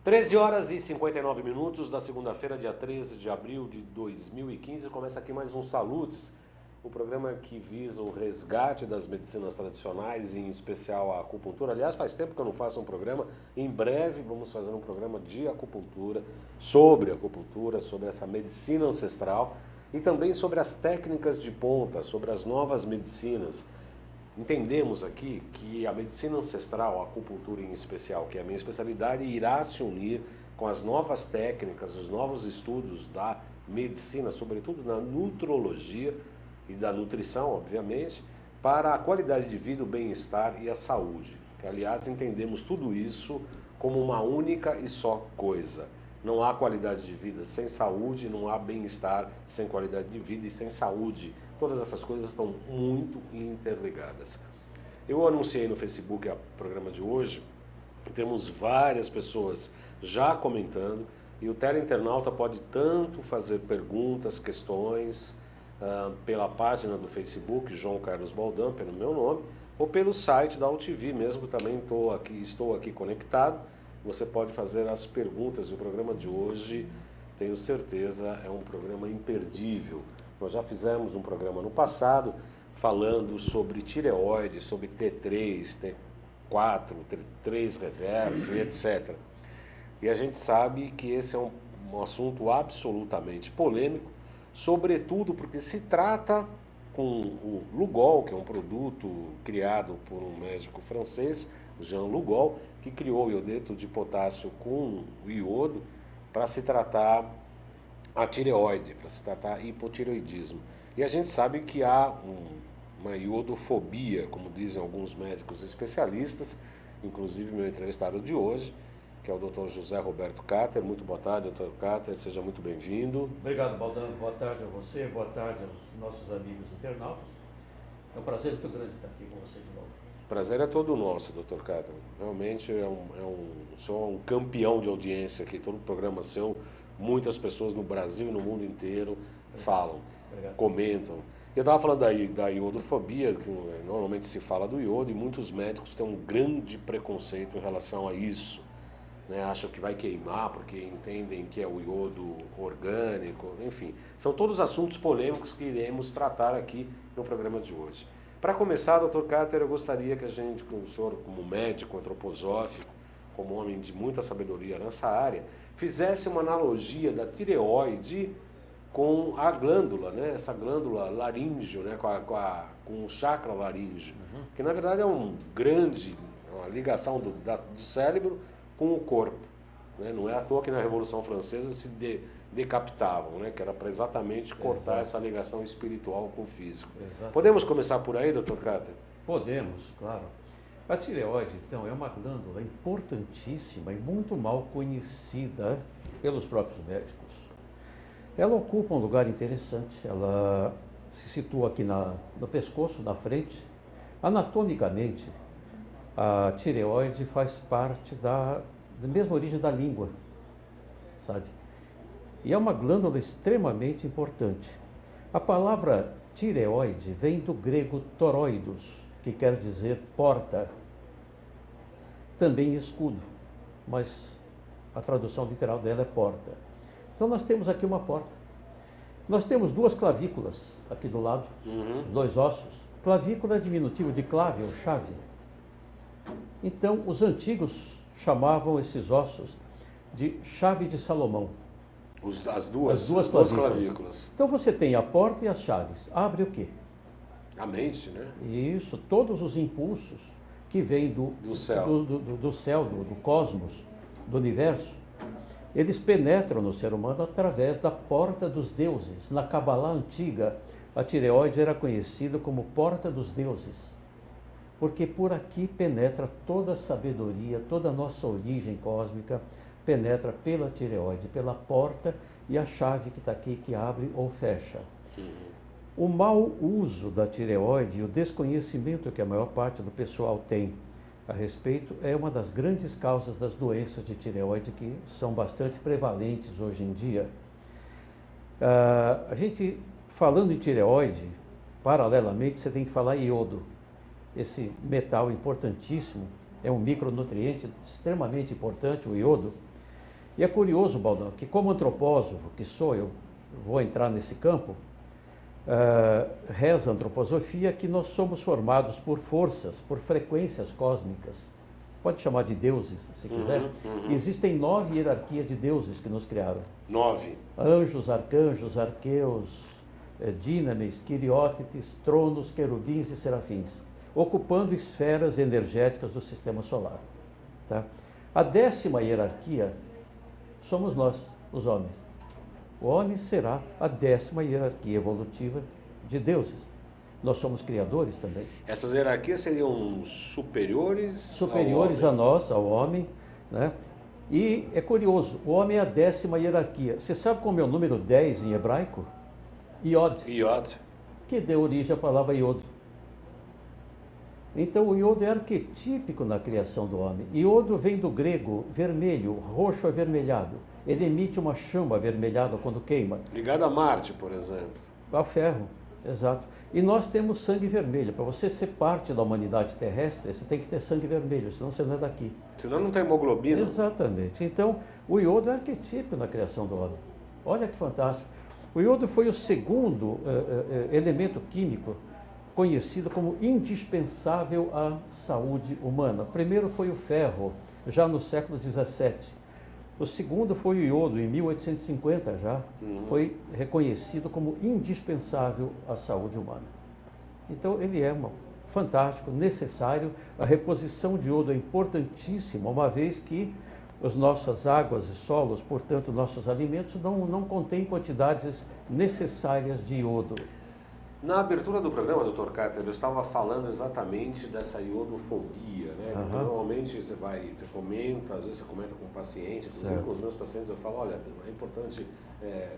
13 horas e 59 minutos da segunda-feira, dia 13 de abril de 2015. Começa aqui mais um Salutes, o programa que visa o resgate das medicinas tradicionais, em especial a acupuntura. Aliás, faz tempo que eu não faço um programa. Em breve vamos fazer um programa de acupuntura, sobre essa medicina ancestral e também sobre as técnicas de ponta, sobre as novas medicinas. Entendemos aqui que a medicina ancestral, a acupuntura em especial, que é a minha especialidade, irá se unir com as novas técnicas, os novos estudos da medicina, sobretudo na nutrologia e da nutrição, obviamente, para a qualidade de vida, o bem-estar e a saúde. Que, aliás, entendemos tudo isso como uma única e só coisa. Não há qualidade de vida sem saúde, não há bem-estar sem qualidade de vida e sem saúde. Todas essas coisas estão muito interligadas. Eu anunciei no Facebook o programa de hoje, temos várias pessoas já comentando, e o teleinternauta pode tanto fazer perguntas, questões, pela página do Facebook, João Carlos Baldam, pelo meu nome, ou pelo site da UTV mesmo, também estou aqui conectado. Você pode fazer as perguntas, e o programa de hoje, tenho certeza, é um programa imperdível. Nós já fizemos um programa no passado falando sobre tireoide, sobre T3, T4, T3 reverso e etc. E a gente sabe que esse é um assunto absolutamente polêmico, sobretudo porque se trata com o Lugol, que é um produto criado por um médico francês, Jean Lugol, que criou o iodeto de potássio com o iodo para se tratar a tireoide, para se tratar a hipotireoidismo. E a gente sabe que há uma iodofobia, como dizem alguns médicos especialistas, inclusive meu entrevistado de hoje, que é o Dr. José Roberto Cater. Muito boa tarde, Dr. Cater, seja muito bem-vindo. Obrigado, Baldam. Boa tarde a você, boa tarde aos nossos amigos internautas. É um prazer muito grande estar aqui com você de novo. O prazer é todo nosso, Dr. Cater. Realmente sou um campeão de audiência aqui, todo programa seu. Muitas pessoas no Brasil e no mundo inteiro falam, comentam. Eu estava falando da iodofobia, que normalmente se fala do iodo, e muitos médicos têm um grande preconceito em relação a isso. Né? Acham que vai queimar porque entendem que é o iodo orgânico, enfim. São todos assuntos polêmicos que iremos tratar aqui no programa de hoje. Para começar, Dr. Cater, eu gostaria que o senhor, como médico antroposófico, como homem de muita sabedoria nessa área, fizesse uma analogia da tireoide com a glândula, né? Essa glândula laríngeo, né? Com o chakra laríngeo, que na verdade é uma ligação do cérebro com o corpo. Né? Não é à toa que na Revolução Francesa se decapitavam, né? Que era para exatamente cortar essa ligação espiritual com o físico. Exatamente. Podemos começar por aí, Dr. Cater? Podemos, claro. A tireoide, então, é uma glândula importantíssima e muito mal conhecida pelos próprios médicos. Ela ocupa um lugar interessante, ela se situa aqui no pescoço, na frente. Anatomicamente, a tireoide faz parte da mesma origem da língua, sabe? E é uma glândula extremamente importante. A palavra tireoide vem do grego toroidos, que quer dizer porta, também escudo, mas a tradução literal dela é porta. Então nós temos aqui uma porta. Nós temos duas clavículas aqui do lado, dois ossos. Clavícula é diminutivo de clave ou chave. Então os antigos chamavam esses ossos de chave de Salomão. As duas clavículas. Então você tem a porta e as chaves. Abre o quê? A mente, né? Isso, todos os impulsos que vêm do céu, do cosmos, do universo, eles penetram no ser humano através da porta dos deuses. Na Cabalá antiga, a tireoide era conhecida como porta dos deuses, porque por aqui penetra toda a sabedoria, toda a nossa origem cósmica, penetra pela tireoide, pela porta e a chave que está aqui, que abre ou fecha. O mau uso da tireoide e o desconhecimento que a maior parte do pessoal tem a respeito é uma das grandes causas das doenças de tireoide que são bastante prevalentes hoje em dia. A gente, falando em tireoide, paralelamente você tem que falar iodo. Esse metal importantíssimo, é um micronutriente extremamente importante, o iodo. E é curioso, Baldão, que como antropósofo que sou, eu vou entrar nesse campo, reza a antroposofia que nós somos formados por forças, por frequências cósmicas. Pode chamar de deuses, se quiser. Existem 9 hierarquias de deuses que nos criaram. 9. Anjos, arcanjos, arqueus, dínames, quiriótites, tronos, querubins e serafins, ocupando esferas energéticas do sistema solar. Tá? A 10ª hierarquia somos nós, os homens. O homem será a 10ª hierarquia evolutiva de deuses. Nós somos criadores também. Essas hierarquias seriam superiores superiores a nós, ao homem, né? E é curioso, o homem é a 10ª hierarquia. Você sabe como é o número 10 em hebraico? Iod. Iod. Que deu origem à palavra iodo. Então o iodo é arquetípico na criação do homem. Iodo vem do grego vermelho, roxo avermelhado. Ele emite uma chama avermelhada quando queima. Ligado a Marte, por exemplo. Ao ferro, exato. E nós temos sangue vermelho. Para você ser parte da humanidade terrestre, você tem que ter sangue vermelho, senão você não é daqui. Senão não tem hemoglobina. Exatamente. Então, o iodo é arquetípico na criação do homem. Olha que fantástico. O iodo foi o segundo elemento químico conhecido como indispensável à saúde humana. O primeiro foi o ferro, já no século XVII. O segundo foi o iodo, em 1850 já, foi reconhecido como indispensável à saúde humana. Então ele é fantástico, necessário. A reposição de iodo é importantíssima, uma vez que as nossas águas e solos, portanto nossos alimentos, não contêm quantidades necessárias de iodo. Na abertura do programa, Dr. Carter, eu estava falando exatamente dessa iodofobia, né? Porque normalmente você comenta, às vezes você comenta com o paciente, inclusive com os meus pacientes, eu falo, olha, é importante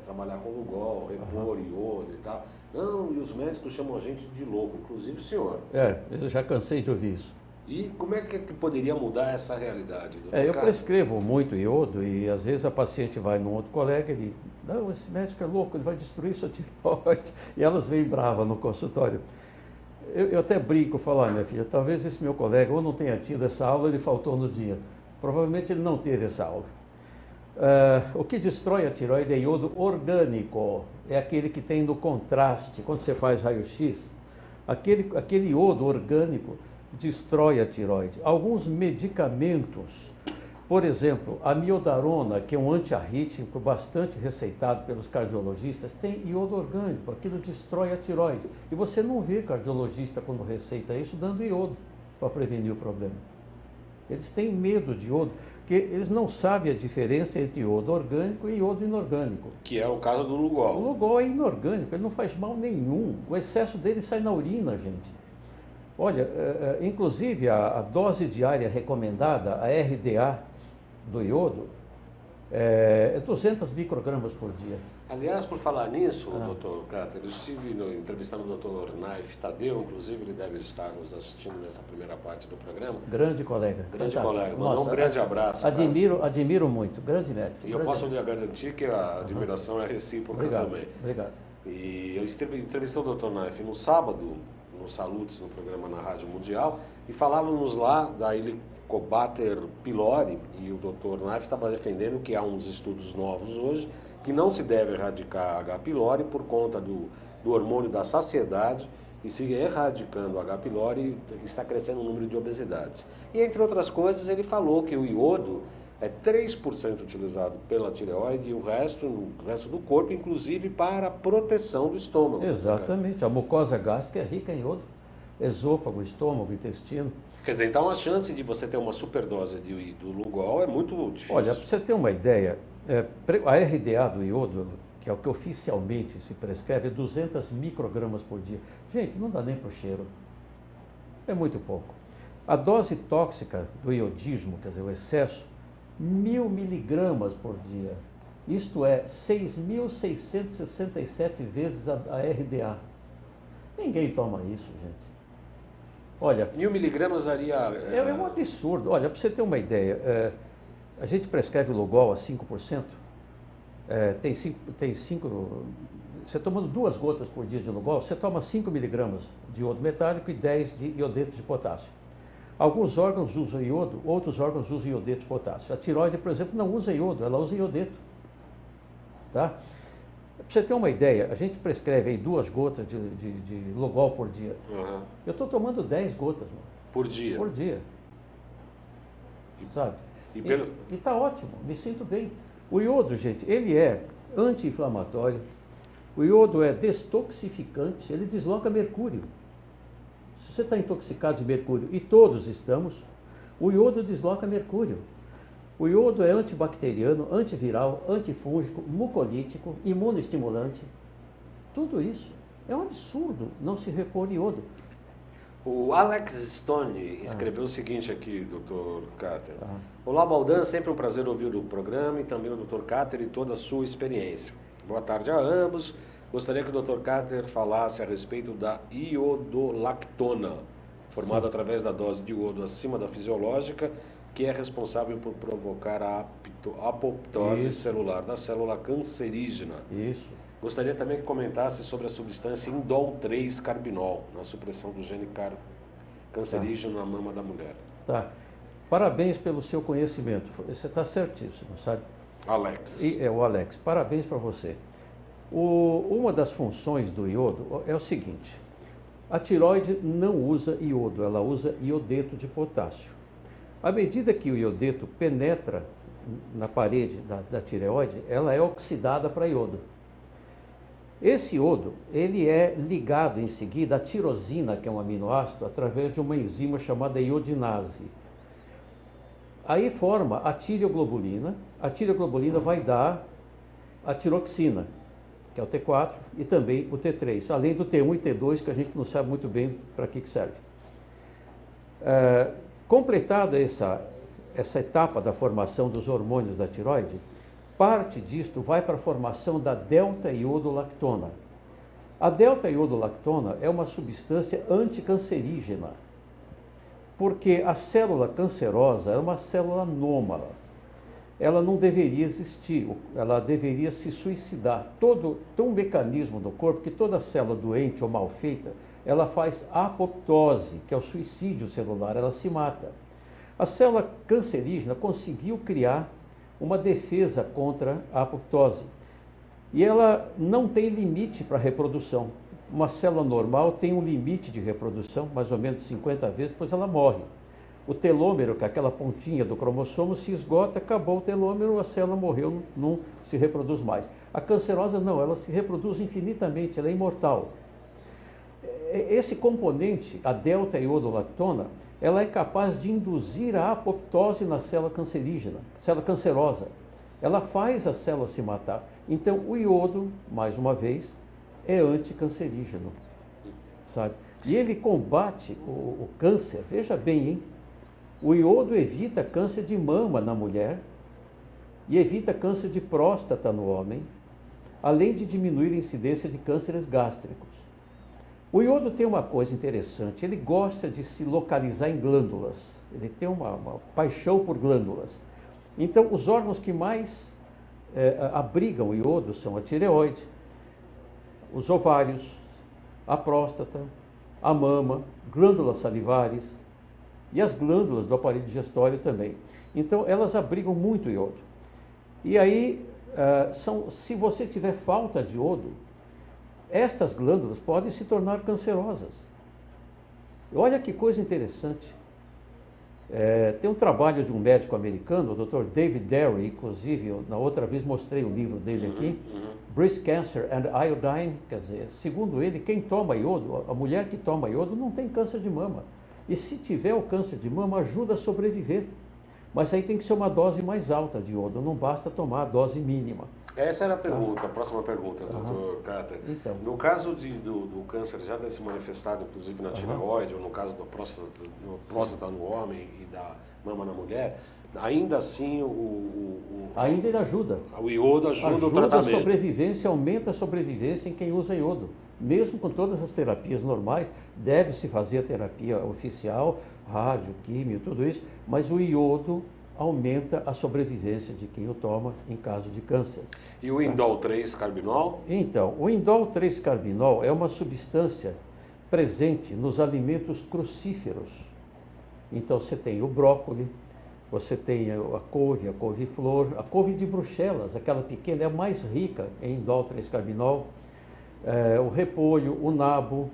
trabalhar com Lugol, repor iodo e tal. Não, e os médicos chamam a gente de louco, inclusive o senhor. Eu já cansei de ouvir isso. E como é que poderia mudar essa realidade, Dr. Eu Carter? prescrevo muito iodo e às vezes a paciente vai num outro colega e ele, não, esse médico é louco, ele vai destruir sua tireoide. E elas vêm bravas no consultório. Eu até brinco, falo, minha filha, talvez esse meu colega ou não tenha tido essa aula, ele faltou no dia. Provavelmente ele não teve essa aula. O que destrói a tireoide é iodo orgânico, é aquele que tem no contraste, quando você faz raio-x, aquele iodo orgânico destrói a tireoide. Alguns medicamentos, por exemplo, a miodarona, que é um antiarrítmico bastante receitado pelos cardiologistas, tem iodo orgânico, aquilo destrói a tireoide. E você não vê cardiologista quando receita isso dando iodo para prevenir o problema. Eles têm medo de iodo, porque eles não sabem a diferença entre iodo orgânico e iodo inorgânico. Que é o caso do Lugol. O Lugol é inorgânico, ele não faz mal nenhum. O excesso dele sai na urina, gente. Olha, inclusive a dose diária recomendada, a RDA do iodo, é 200 microgramas por dia. Aliás, por falar nisso, Dr. Carter, eu estive entrevistando o Dr. Naif Tadeu, inclusive ele deve estar nos assistindo nessa primeira parte do programa. Grande colega. Grande colega, mandar um grande abraço. Admiro muito, grande médico. E eu posso lhe garantir que a admiração é recíproca também. Obrigado. E eu entrevistei o Dr. Naif no sábado, no Salutes, no programa na Rádio Mundial, e falávamos lá da Helicobacter pylori, e o Dr. Naif estava defendendo que há uns estudos novos hoje, que não se deve erradicar H. pylori por conta do hormônio da saciedade, e se erradicando H. pylori, está crescendo o número de obesidades. E entre outras coisas, ele falou que o iodo é 3% utilizado pela tireoide e o resto do corpo, inclusive para a proteção do estômago. Exatamente, a mucosa gástrica é rica em iodo, esôfago, estômago, intestino. Quer dizer, então a chance de você ter uma superdose do Lugol é muito difícil. Olha, para você ter uma ideia, a RDA do iodo, que é o que oficialmente se prescreve, é 200 microgramas por dia. Gente, não dá nem para o cheiro. É muito pouco. A dose tóxica do iodismo, quer dizer, o excesso, 1.000 miligramas por dia. Isto é 6.667 vezes a RDA. Ninguém toma isso, gente. Olha, 1.000 miligramas daria... É um absurdo. Olha, para você ter uma ideia, a gente prescreve o Lugol a 5%. Tem 5... Você tomando 2 gotas por dia de Lugol, você toma 5 miligramas de iodo metálico e 10 de iodeto de potássio. Alguns órgãos usam iodo, outros órgãos usam iodeto de potássio. A tireoide, por exemplo, não usa iodo, ela usa iodeto. Tá? Para você ter uma ideia, a gente prescreve aí 2 gotas de Lugol por dia. Uhum. Eu estou tomando 10 gotas, mano. Por dia? Por dia. Sabe? E tá ótimo, me sinto bem. O iodo, gente, ele é anti-inflamatório, o iodo é destoxificante, ele desloca mercúrio. Se você está intoxicado de mercúrio, e todos estamos, o iodo desloca mercúrio. O iodo é antibacteriano, antiviral, antifúngico, mucolítico, imunoestimulante. Tudo isso. É um absurdo não se repor iodo. O Alex Stone escreveu o seguinte aqui, Dr. Cáter. Olá, Baldan, sempre um prazer ouvir o programa e também o Dr. Cáter e toda a sua experiência. Boa tarde a ambos. Gostaria que o Dr. Cáter falasse a respeito da iodolactona, formada através da dose de iodo acima da fisiológica, que é responsável por provocar a apoptose celular da célula cancerígena. Isso. Gostaria também que comentasse sobre a substância indol 3-carbinol, na supressão do gene cancerígeno na mama da mulher. Tá. Parabéns pelo seu conhecimento. Você está certíssimo, sabe? Alex. O Alex. Parabéns para você. Uma das funções do iodo é o seguinte. A tireoide não usa iodo, ela usa iodeto de potássio. À medida que o iodeto penetra na parede da tireoide, ela é oxidada para iodo. Esse iodo, ele é ligado em seguida à tirosina, que é um aminoácido, através de uma enzima chamada iodinase. Aí forma a tireoglobulina vai dar a tiroxina, que é o T4, e também o T3, além do T1 e T2, que a gente não sabe muito bem para que serve. Completada essa etapa da formação dos hormônios da tireoide, parte disto vai para a formação da delta-iodolactona. A delta-iodolactona é uma substância anticancerígena, porque a célula cancerosa é uma célula anômala. Ela não deveria existir, ela deveria se suicidar. Tem um mecanismo no corpo que toda célula doente ou mal feita, ela faz apoptose, que é o suicídio celular, ela se mata. A célula cancerígena conseguiu criar uma defesa contra a apoptose. E ela não tem limite para reprodução. Uma célula normal tem um limite de reprodução, mais ou menos 50 vezes, depois ela morre. O telômero, que é aquela pontinha do cromossomo, se esgota, acabou o telômero, a célula morreu, não se reproduz mais. A cancerosa não, ela se reproduz infinitamente, ela é imortal. Esse componente, a delta-iodolactona, ela é capaz de induzir a apoptose na célula cancerígena, célula cancerosa. Ela faz a célula se matar. Então, o iodo, mais uma vez, é anticancerígeno, sabe? E ele combate o câncer, veja bem, hein? O iodo evita câncer de mama na mulher e evita câncer de próstata no homem, além de diminuir a incidência de cânceres gástricos. O iodo tem uma coisa interessante, ele gosta de se localizar em glândulas, ele tem uma paixão por glândulas. Então, os órgãos que mais abrigam o iodo são a tireoide, os ovários, a próstata, a mama, glândulas salivares e as glândulas do aparelho digestório também. Então, elas abrigam muito iodo. E aí, se você tiver falta de iodo, estas glândulas podem se tornar cancerosas. Olha que coisa interessante. Tem um trabalho de um médico americano, o Dr. David Derry, inclusive, eu, na outra vez mostrei o livro dele aqui, Breast Cancer and Iodine, quer dizer, segundo ele, quem toma iodo, a mulher que toma iodo não tem câncer de mama. E se tiver o câncer de mama, ajuda a sobreviver. Mas aí tem que ser uma dose mais alta de iodo, não basta tomar a dose mínima. Essa era a pergunta, a próxima pergunta, Dr. Cáter. Então. No caso do câncer já ter se manifestado, inclusive na tireoide, ou no caso da próstata no homem e da mama na mulher, ainda assim ainda ele ajuda. O iodo ajuda o tratamento. Ajuda a sobrevivência, aumenta a sobrevivência em quem usa iodo. Mesmo com todas as terapias normais, deve-se fazer a terapia oficial, rádio, químio, tudo isso, mas o iodo aumenta a sobrevivência de quem o toma em caso de câncer. E o indol 3-carbinol? Então, o indol 3-carbinol é uma substância presente nos alimentos crucíferos. Então você tem o brócolis, você tem a couve-flor, a couve de Bruxelas, aquela pequena, é a mais rica em indol 3-carbinol, o repolho, o nabo.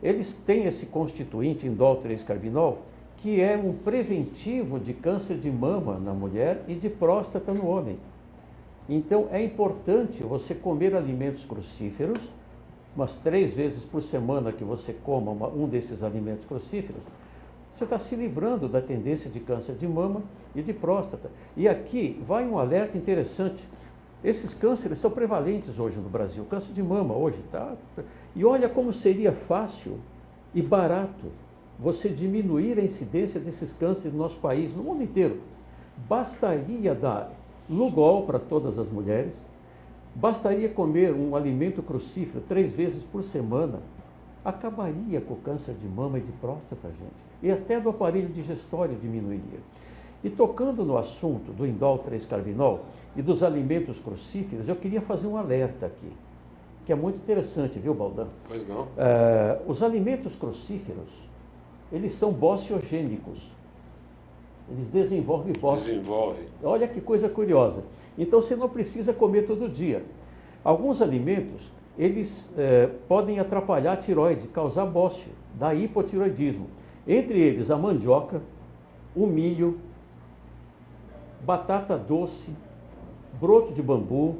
Eles têm esse constituinte indol 3-carbinol, que é um preventivo de câncer de mama na mulher e de próstata no homem. Então é importante você comer alimentos crucíferos, umas 3 vezes por semana que você coma um desses alimentos crucíferos, você está se livrando da tendência de câncer de mama e de próstata. E aqui vai um alerta interessante. Esses cânceres são prevalentes hoje no Brasil. Câncer de mama hoje está... E olha como seria fácil e barato você diminuir a incidência desses cânceres no nosso país, no mundo inteiro. Bastaria dar Lugol para todas as mulheres, bastaria comer um alimento crucífero 3 vezes por semana, acabaria com o câncer de mama e de próstata, gente. E até do aparelho digestório diminuiria. E tocando no assunto do indol 3-carbinol e dos alimentos crucíferos, eu queria fazer um alerta aqui, que é muito interessante, viu, Baldan? Pois não. Os alimentos crucíferos, eles são bociogênicos. Eles desenvolvem bócio. Desenvolve. Olha que coisa curiosa. Então você não precisa comer todo dia. Alguns alimentos, eles podem atrapalhar a tireoide, causar bócio, dar hipotireoidismo. Entre eles a mandioca, o milho, batata doce, broto de bambu,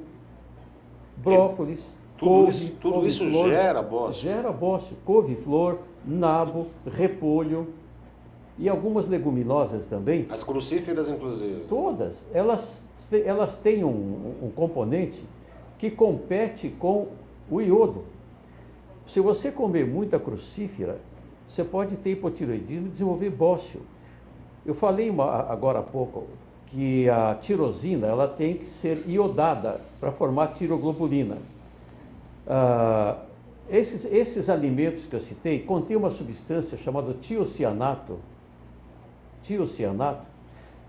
brócolis, tudo isso gera bócio. Gera bócio, couve-flor, nabo, repolho e algumas leguminosas também. As crucíferas, inclusive. Todas, elas têm um componente que compete com o iodo. Se você comer muita crucífera, você pode ter hipotireoidismo e desenvolver bócio. Eu falei agora há pouco que a tirosina ela tem que ser iodada para formar tiroglobulina. Esses alimentos que eu citei contêm uma substância chamada tiocianato,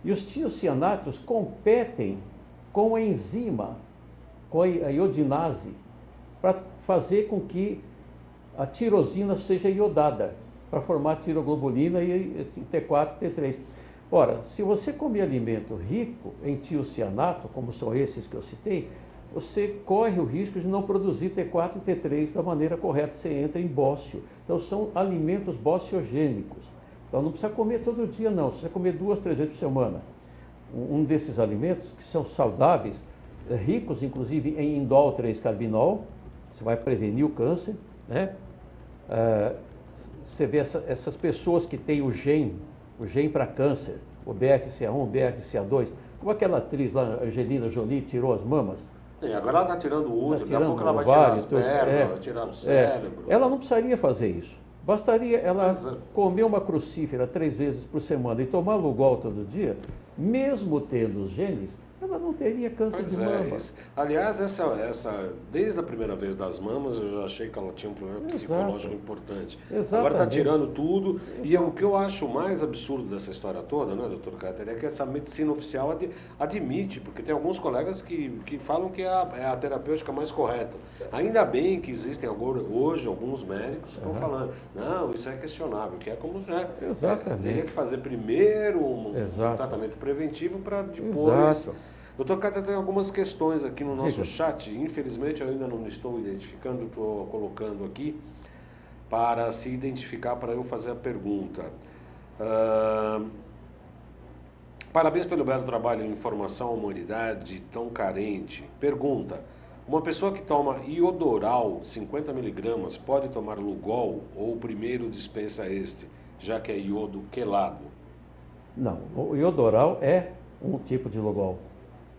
e os tiocianatos competem com a enzima, com a iodinase, para fazer com que a tirosina seja iodada, para formar tiroglobulina e T4 e T3. Ora, se você comer alimento rico em tiocianato, como são esses que eu citei, você corre o risco de não produzir T4 e T3 da maneira correta, você entra em bócio. Então são alimentos bociogênicos. Então não precisa comer todo dia não, você precisa comer 2, 3 vezes por semana. Um desses alimentos que são saudáveis, ricos inclusive em indol 3-carbinol, você vai prevenir o câncer, né? Você vê essas pessoas que têm o gene para câncer, o BRCA1, o BRCA2, como aquela atriz lá, Angelina Jolie, tirou as mamas. Agora ela está tirando o útero, daqui a pouco ela vai tirar as pernas, vai tirar o cérebro. Ela não precisaria fazer isso. Bastaria ela comer uma crucífera 3 vezes por semana e tomar Lugol todo dia, mesmo tendo os genes, ela não teria câncer de mama. Aliás, desde a primeira vez das mamas, eu já achei que ela tinha um problema psicológico importante. Exatamente. Agora está tirando tudo. E o que eu acho mais absurdo dessa história toda, né, doutor Cáter, é que essa medicina oficial admite, porque tem alguns colegas que falam que é a terapêutica mais correta. Ainda bem que existem hoje alguns médicos que estão falando, não, isso é questionável, que é como teria que fazer primeiro um tratamento preventivo para depois... Doutor Cáter, tem algumas questões aqui no nosso chat, infelizmente eu ainda não estou identificando, estou colocando aqui para se identificar, para eu fazer a pergunta. Parabéns pelo belo trabalho em informação à humanidade tão carente. Pergunta, uma pessoa que toma iodoral 50 miligramas pode tomar Lugol ou primeiro dispensa este, já que é iodo quelado? Não, o iodoral é um tipo de Lugol.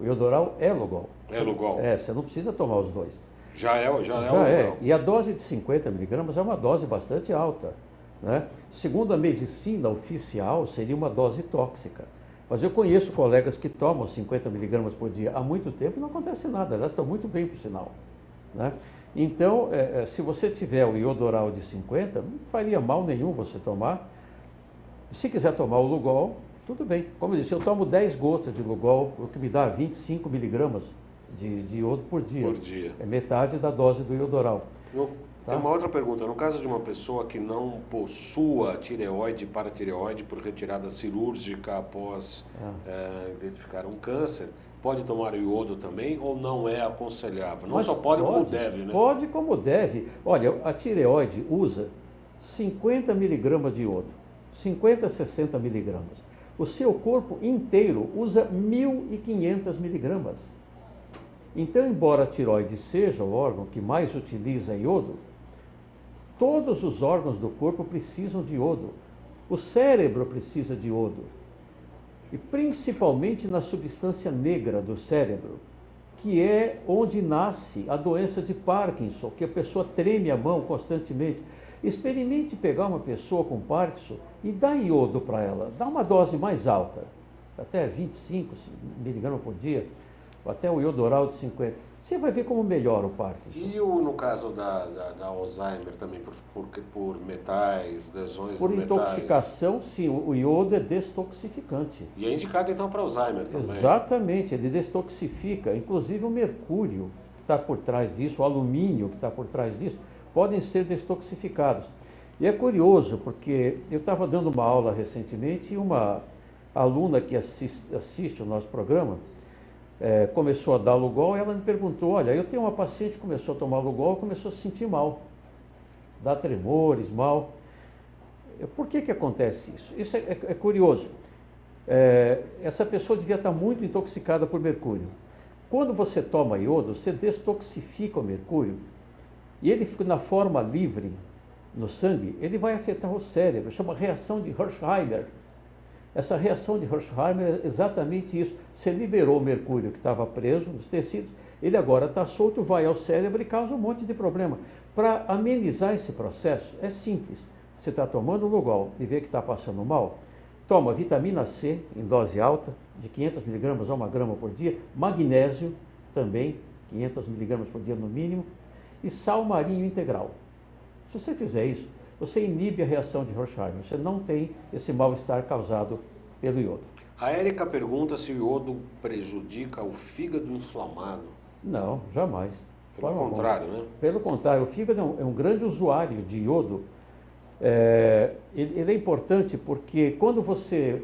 O iodoral é Lugol. É Lugol. Você não precisa tomar os dois. Já é o Lugol. E a dose de 50 miligramas é uma dose bastante alta, né? Segundo a medicina oficial, seria uma dose tóxica. Mas eu conheço colegas que tomam 50 miligramas por dia há muito tempo e não acontece nada, elas estão muito bem, por sinal, né? Então, se você tiver o iodoral de 50, não faria mal nenhum você tomar. Se quiser tomar o Lugol, tudo bem. Como eu disse, eu tomo 10 gotas de Lugol, o que me dá 25 miligramas de iodo por dia. É metade da dose do iodoral. Tá? Tem uma outra pergunta. No caso de uma pessoa que não possua tireoide e paratireoide por retirada cirúrgica após identificar um câncer, pode tomar iodo também ou não é aconselhável? Não só pode, como deve, né? Pode como deve. Olha, a tireoide usa 50 miligramas de iodo, 50 a 60 miligramas. O seu corpo inteiro usa 1.500 miligramas. Então, embora a tireoide seja o órgão que mais utiliza iodo, todos os órgãos do corpo precisam de iodo. O cérebro precisa de iodo. E principalmente na substância negra do cérebro, que é onde nasce a doença de Parkinson, que a pessoa treme a mão constantemente. Experimente pegar uma pessoa com Parkinson e dar iodo para ela. Dá uma dose mais alta, até 25 miligramas por dia, ou até o iodo oral de 50. Você vai ver como melhora o Parkinson. E no caso da Alzheimer também, por metais, lesões por de metais? Por intoxicação, sim, o iodo é destoxificante. E é indicado então para Alzheimer também? Exatamente, ele destoxifica. Inclusive o mercúrio que está por trás disso, o alumínio que está por trás disso, podem ser destoxificados. E é curioso, porque eu estava dando uma aula recentemente e uma aluna que assiste o nosso programa começou a dar Lugol e ela me perguntou, olha, eu tenho uma paciente que começou a tomar Lugol e começou a se sentir mal, dá tremores, mal. Por que acontece isso? Isso é curioso. Essa pessoa devia estar muito intoxicada por mercúrio. Quando você toma iodo, você destoxifica o mercúrio e ele fica na forma livre no sangue, ele vai afetar o cérebro, chama reação de Hersheimer. Essa reação de Hersheimer é exatamente isso. Você liberou o mercúrio que estava preso nos tecidos, ele agora está solto, vai ao cérebro e causa um monte de problema. Para amenizar esse processo, é simples. Você está tomando Lugol e vê que está passando mal, toma vitamina C em dose alta, de 500 miligramas a 1 grama por dia, magnésio também, 500 miligramas por dia no mínimo, e sal marinho integral. Se você fizer isso, você inibe a reação de Hersheimer, você não tem esse mal-estar causado pelo iodo. A Érica pergunta se o iodo prejudica o fígado inflamado. Não, jamais. Pelo contrário, né? Pelo contrário, o fígado é um grande usuário de iodo. Ele é importante porque quando você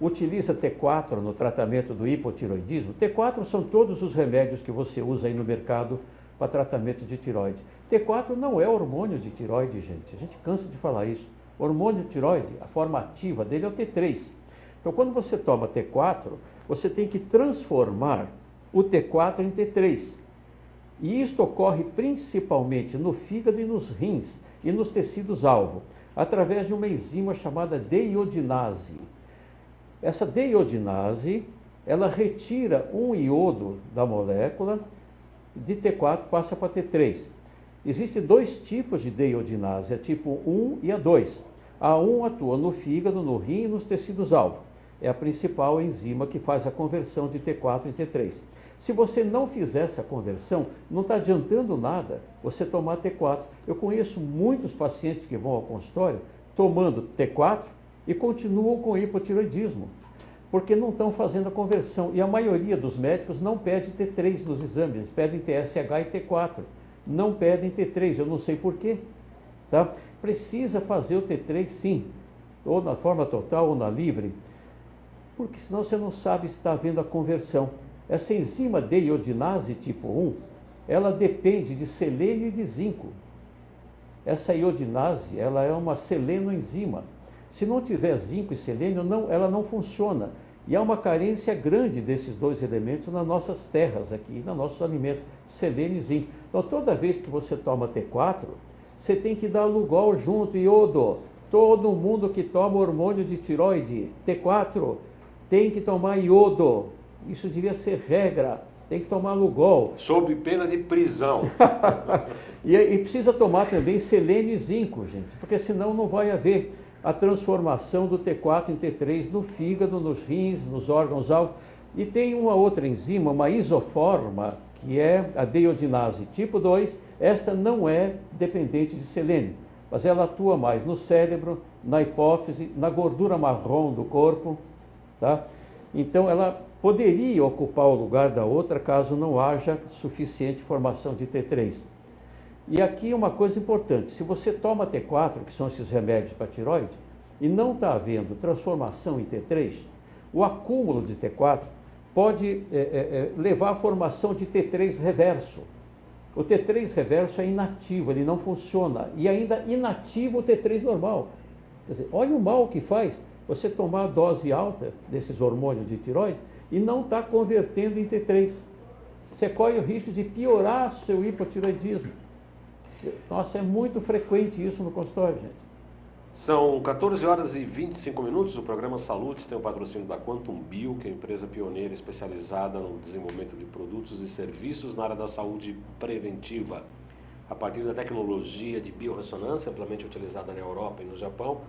utiliza T4 no tratamento do hipotiroidismo, T4 são todos os remédios que você usa aí no mercado para tratamento de tiroide. T4 não é hormônio de tiroide, gente. A gente cansa de falar isso. O hormônio de tiroide, a forma ativa dele é o T3. Então, quando você toma T4, você tem que transformar o T4 em T3. E isto ocorre principalmente no fígado e nos rins e nos tecidos-alvo, através de uma enzima chamada deiodinase. Essa deiodinase, ela retira um iodo da molécula, de T4 passa para T3. Existem dois tipos de deiodinase, a tipo 1 e a 2. A 1 atua no fígado, no rim e nos tecidos-alvo. É a principal enzima que faz a conversão de T4 em T3. Se você não fizer essa conversão, não está adiantando nada você tomar T4. Eu conheço muitos pacientes que vão ao consultório tomando T4 e continuam com hipotiroidismo, porque não estão fazendo a conversão. E a maioria dos médicos não pede T3 nos exames, eles pedem TSH e T4. Não pedem T3, eu não sei porquê. Tá? Precisa fazer o T3 sim, ou na forma total ou na livre, porque senão você não sabe se está havendo a conversão. Essa enzima deiodinase tipo 1, ela depende de selênio e de zinco. Essa iodinase, ela é uma selenoenzima. Se não tiver zinco e selênio, ela não funciona. E há uma carência grande desses dois elementos nas nossas terras aqui, nos nossos alimentos, selênio e zinco. Então, toda vez que você toma T4, você tem que dar Lugol junto, iodo. Todo mundo que toma hormônio de tiroide, T4, tem que tomar iodo. Isso devia ser regra, tem que tomar Lugol. Sob pena de prisão. e precisa tomar também selênio e zinco, gente, porque senão não vai haver a transformação do T4 em T3 no fígado, nos rins, nos órgãos-alvo. E tem uma outra enzima, uma isoforma, que é a deiodinase tipo 2. Esta não é dependente de selênio, mas ela atua mais no cérebro, na hipófise, na gordura marrom do corpo, tá? Então ela poderia ocupar o lugar da outra caso não haja suficiente formação de T3. E aqui uma coisa importante, se você toma T4, que são esses remédios para tiroide, e não está havendo transformação em T3, o acúmulo de T4 pode levar à formação de T3 reverso. O T3 reverso é inativo, ele não funciona, e ainda inativa o T3 normal. Quer dizer, olha o mal que faz você tomar a dose alta desses hormônios de tiroide e não está convertendo em T3. Você corre o risco de piorar seu hipotiroidismo. Nossa, é muito frequente isso no consultório, gente. São 14 horas e 25 minutos. O programa Saúdes tem o patrocínio da Quantum Bio, que é a empresa pioneira especializada no desenvolvimento de produtos e serviços na área da saúde preventiva. A partir da tecnologia de biorressonância, amplamente utilizada na Europa e no Japão,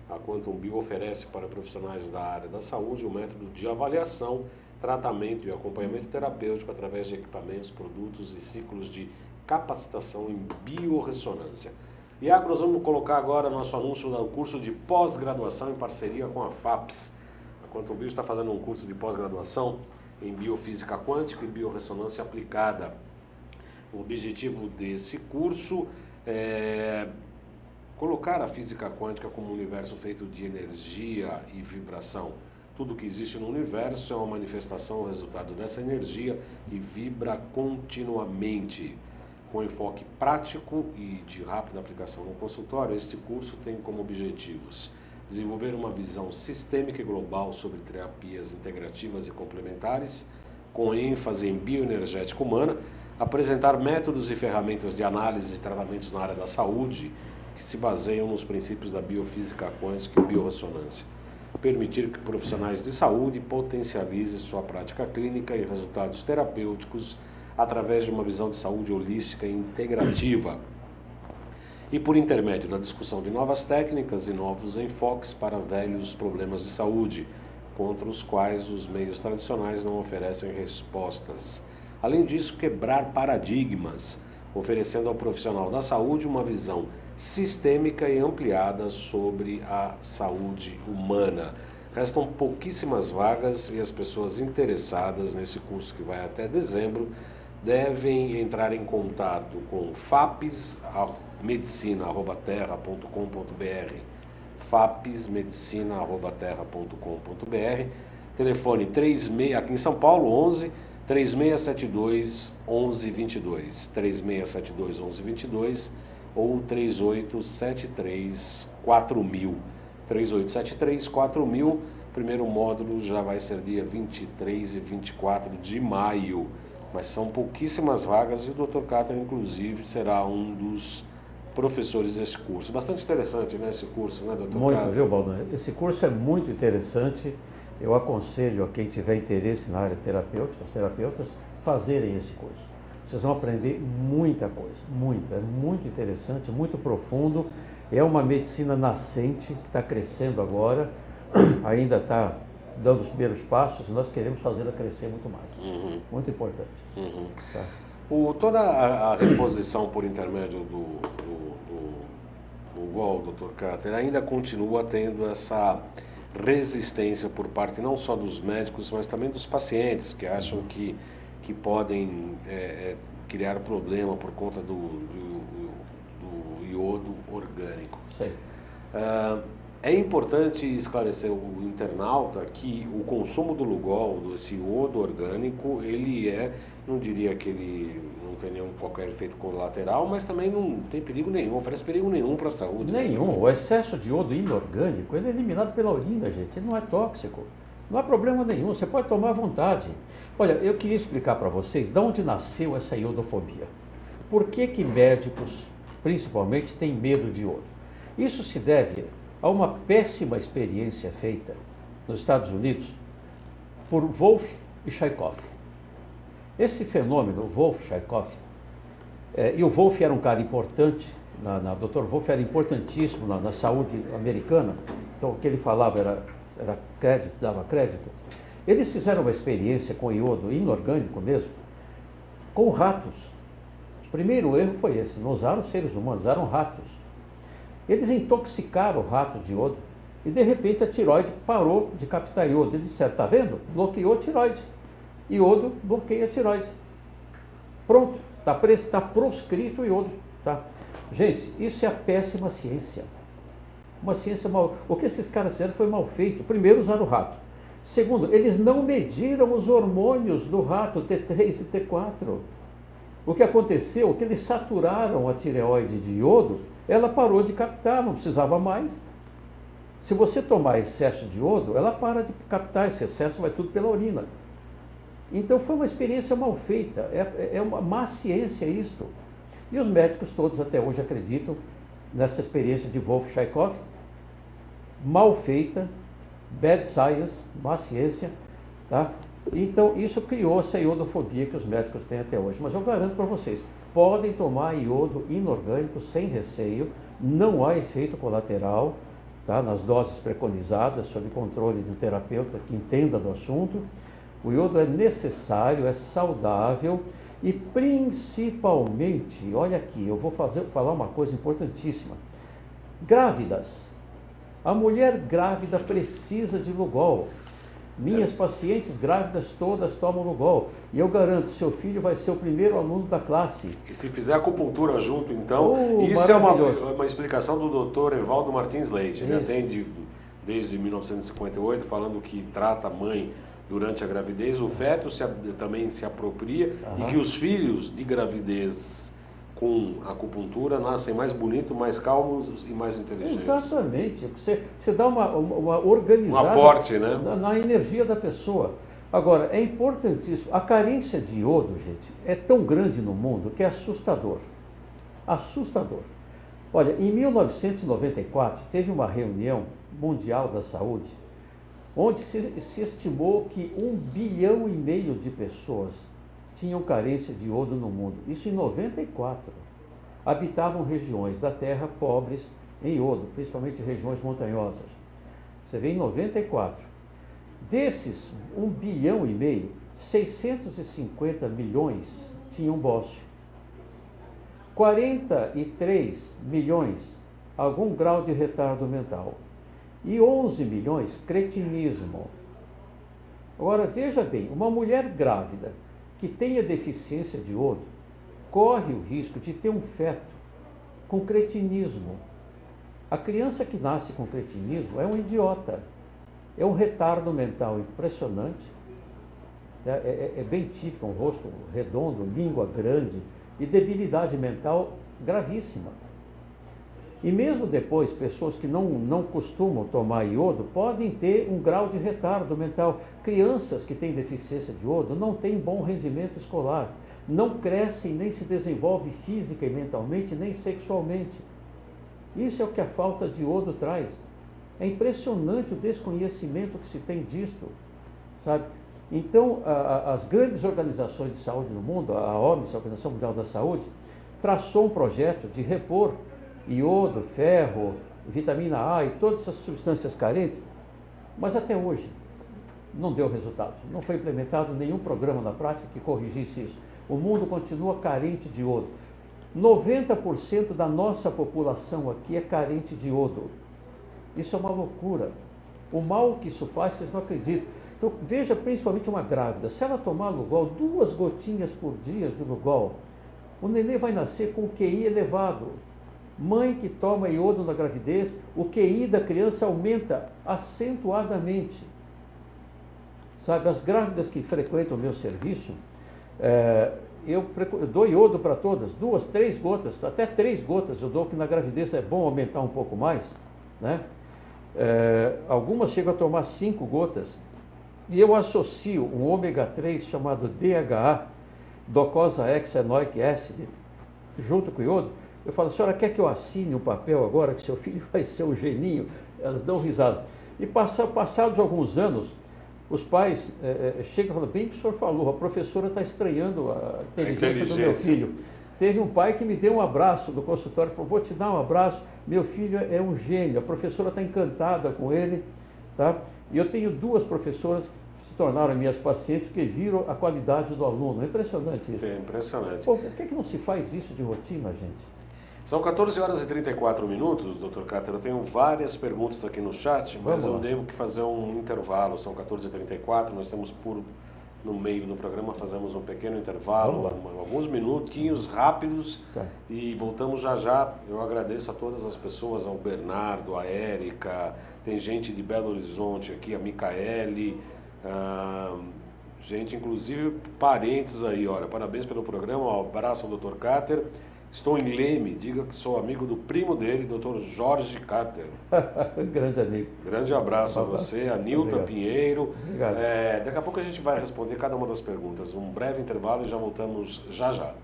a Quantum Bio oferece para profissionais da área da saúde um método de avaliação, tratamento e acompanhamento terapêutico através de equipamentos, produtos e ciclos de capacitação em biorressonância. Iago, nós vamos colocar agora nosso anúncio do curso de pós-graduação em parceria com a FAPES. A Quantum Bio está fazendo um curso de pós-graduação em biofísica quântica e biorressonância aplicada. O objetivo desse curso é colocar a física quântica como um universo feito de energia e vibração. Tudo que existe no universo é uma manifestação, o resultado dessa energia e vibra continuamente. Com enfoque prático e de rápida aplicação no consultório, este curso tem como objetivos desenvolver uma visão sistêmica e global sobre terapias integrativas e complementares, com ênfase em bioenergética humana, apresentar métodos e ferramentas de análise e tratamentos na área da saúde que se baseiam nos princípios da biofísica quântica e biorressonância, permitir que profissionais de saúde potencializem sua prática clínica e resultados terapêuticos através de uma visão de saúde holística e integrativa, e por intermédio da discussão de novas técnicas e novos enfoques para velhos problemas de saúde, contra os quais os meios tradicionais não oferecem respostas. Além disso, quebrar paradigmas, oferecendo ao profissional da saúde uma visão sistêmica e ampliada sobre a saúde humana. Restam pouquíssimas vagas e as pessoas interessadas nesse curso que vai até dezembro devem entrar em contato com fapesmedicina@terra.com.br, fapesmedicina@terra.com.br, telefone 36, aqui em São Paulo, 11 3672 1122, 3672 1122 ou 3873 4000, 3873 4000. Primeiro módulo já vai ser dia 23 e 24 de maio. Mas são pouquíssimas vagas e o Dr. Cáter, inclusive, será um dos professores desse curso. Bastante interessante, né, esse curso, né, Dr. Cáter? Muito, viu, Baldan? Esse curso é muito interessante. Eu aconselho a quem tiver interesse na área terapêutica, os terapeutas, fazerem esse curso. Vocês vão aprender muita coisa, é muito interessante, muito profundo. É uma medicina nascente que está crescendo agora, ainda está dando os primeiros passos, e nós queremos fazê-la crescer muito mais. Muito importante. Tá? Toda a reposição por intermédio do UOL, Dr. Cáter, ainda continua tendo essa resistência por parte não só dos médicos, mas também dos pacientes, que acham que podem criar problema por conta do iodo orgânico. Sim. É importante esclarecer o internauta que o consumo do Lugol, desse iodo orgânico, ele não diria que ele não tem qualquer efeito colateral, mas também não tem perigo nenhum, oferece perigo nenhum para a saúde. Nenhum. Né? O excesso de iodo inorgânico, ele é eliminado pela urina, gente, ele não é tóxico. Não há problema nenhum, você pode tomar à vontade. Olha, eu queria explicar para vocês de onde nasceu essa iodofobia. Por que médicos, principalmente, têm medo de iodo? Isso se deve a uma péssima experiência feita nos Estados Unidos por Wolff e Chaikoff. Esse fenômeno, Wolff e Chaikoff, e o Wolff era um cara importante, Dr. Wolff era importantíssimo na saúde americana, então o que ele falava era crédito, dava crédito. Eles fizeram uma experiência com iodo inorgânico mesmo, com ratos. O primeiro erro foi esse, não usaram seres humanos, usaram ratos. Eles intoxicaram o rato de iodo e de repente a tireoide parou de captar iodo. Eles disseram, está vendo? Bloqueou a tireoide. Iodo bloqueia a tireoide. Pronto, está proscrito o iodo. Tá? Gente, isso é a péssima ciência. Uma ciência mal... O que esses caras fizeram foi mal feito. Primeiro, usaram o rato. Segundo, eles não mediram os hormônios do rato T3 e T4. O que aconteceu é que eles saturaram a tireoide de iodo, ela parou de captar, não precisava mais. Se você tomar excesso de iodo, ela para de captar, esse excesso vai tudo pela urina. Então foi uma experiência mal feita, é uma má ciência isto. E os médicos todos até hoje acreditam nessa experiência de Wolff-Chaikoff, mal feita, bad science, má ciência, tá? Então isso criou essa iodofobia que os médicos têm até hoje. Mas eu garanto para vocês, podem tomar iodo inorgânico sem receio, não há efeito colateral, tá? Nas doses preconizadas, sob controle do terapeuta que entenda do assunto. O iodo é necessário, é saudável e principalmente, olha aqui, eu vou falar uma coisa importantíssima. Grávidas. A mulher grávida precisa de Lugol. Minhas pacientes grávidas todas tomam Lugol. E eu garanto, seu filho vai ser o primeiro aluno da classe. E se fizer acupuntura junto, então, isso é uma explicação do Dr. Evaldo Martins Leite. Ele atende desde 1958, falando que trata a mãe durante a gravidez, o feto também se apropria e que os filhos de gravidez com acupuntura nascem mais bonitos, mais calmos e mais inteligentes. Exatamente. Você dá uma organizada um aporte, né? na energia da pessoa. Agora, é importantíssimo. A carência de iodo, gente, é tão grande no mundo que é assustador. Assustador. Olha, em 1994, teve uma reunião mundial da saúde, onde se estimou que 1,5 bilhão de pessoas tinham carência de iodo no mundo. Isso em 94. Habitavam regiões da Terra pobres em iodo, principalmente regiões montanhosas. Você vê em 94. Desses 1,5 bilhão, 650 milhões tinham bócio. 43 milhões, algum grau de retardo mental. E 11 milhões, cretinismo. Agora, veja bem, uma mulher grávida que tenha deficiência de iodo corre o risco de ter um feto com cretinismo. A criança que nasce com cretinismo é um idiota, é um retardo mental impressionante, é bem típico, um rosto redondo, língua grande e debilidade mental gravíssima. E mesmo depois, pessoas que não costumam tomar iodo podem ter um grau de retardo mental. Crianças que têm deficiência de iodo não têm bom rendimento escolar, não crescem nem se desenvolvem física e mentalmente, nem sexualmente. Isso é o que a falta de iodo traz. É impressionante o desconhecimento que se tem disto, sabe? Então, as grandes organizações de saúde no mundo, a OMS, a Organização Mundial da Saúde, traçou um projeto de repor iodo, ferro, vitamina A e todas essas substâncias carentes, mas até hoje não deu resultado. Não foi implementado nenhum programa na prática que corrigisse isso. O mundo continua carente de iodo. 90% da nossa população aqui é carente de iodo. Isso é uma loucura. O mal que isso faz, vocês não acreditam. Então, veja principalmente uma grávida. Se ela tomar Lugol, 2 gotinhas por dia de Lugol, o nenê vai nascer com QI elevado. Mãe que toma iodo na gravidez, o QI da criança aumenta acentuadamente. Sabe, as grávidas que frequentam o meu serviço, eu dou iodo para todas, 2, 3 gotas, até 3 gotas eu dou, que na gravidez é bom aumentar um pouco mais, né? Algumas chegam a tomar 5 gotas, e eu associo um ômega 3 chamado DHA, docosahexaenoic acid, junto com o iodo. Eu falo, a senhora quer que eu assine um papel agora que seu filho vai ser um geninho? Elas dão risada. E passados alguns anos, os pais chegam e falam, bem que o senhor falou, a professora está estranhando a inteligência do meu filho. Teve um pai que me deu um abraço do consultório, falou, vou te dar um abraço, meu filho é um gênio, a professora está encantada com ele, tá? E eu tenho 2 professoras que se tornaram minhas pacientes, porque viram a qualidade do aluno. É impressionante isso. É impressionante. Pô, por que não se faz isso de rotina, gente? São 14 horas e 34 minutos, Dr. Cáter. Eu tenho várias perguntas aqui no chat, mas eu devo que fazer um intervalo. São 14h34, nós temos por no meio do programa, fazemos um pequeno intervalo, alguns minutinhos rápidos, e voltamos já já. Eu agradeço a todas as pessoas, ao Bernardo, a Érica, tem gente de Belo Horizonte aqui, a Micaele, gente, inclusive parentes aí, olha, parabéns pelo programa, um abraço ao Dr. Cáter. Estou em Leme, diga que sou amigo do primo dele, Dr. Jorge Cáter. Grande amigo. Grande abraço a você, a Nilta Pinheiro. Obrigado. Daqui a pouco a gente vai responder cada uma das perguntas. Um breve intervalo e já voltamos já já.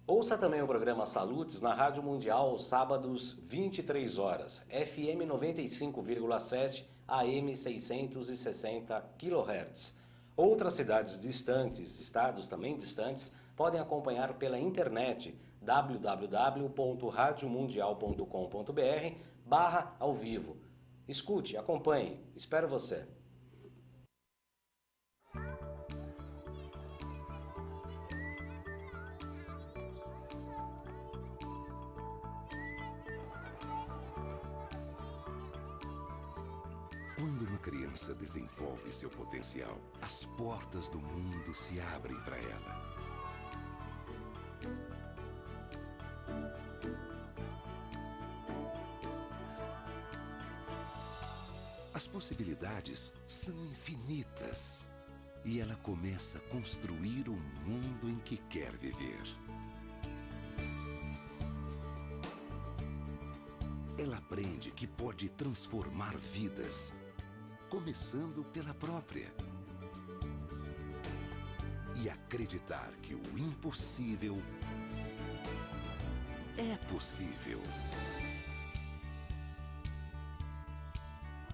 Ouça também o programa Salutes na Rádio Mundial aos sábados, 23 horas, FM 95,7, AM 660 kHz. Outras cidades distantes, estados também distantes, podem acompanhar pela internet www.radiomundial.com.br/ao vivo. Escute, acompanhe, espero você. Quando uma criança desenvolve seu potencial, as portas do mundo se abrem para ela. As possibilidades são infinitas e ela começa a construir o mundo em que quer viver. Ela aprende que pode transformar vidas, começando pela própria. E acreditar que o impossível é possível.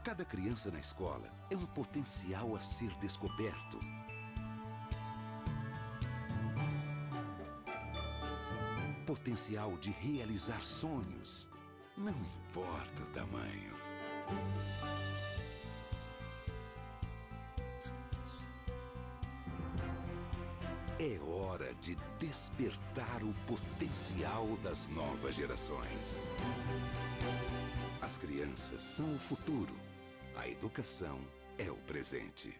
Cada criança na escola é um potencial a ser descoberto. Potencial de realizar sonhos, não importa o tamanho. É hora de despertar o potencial das novas gerações. As crianças são o futuro. A educação é o presente.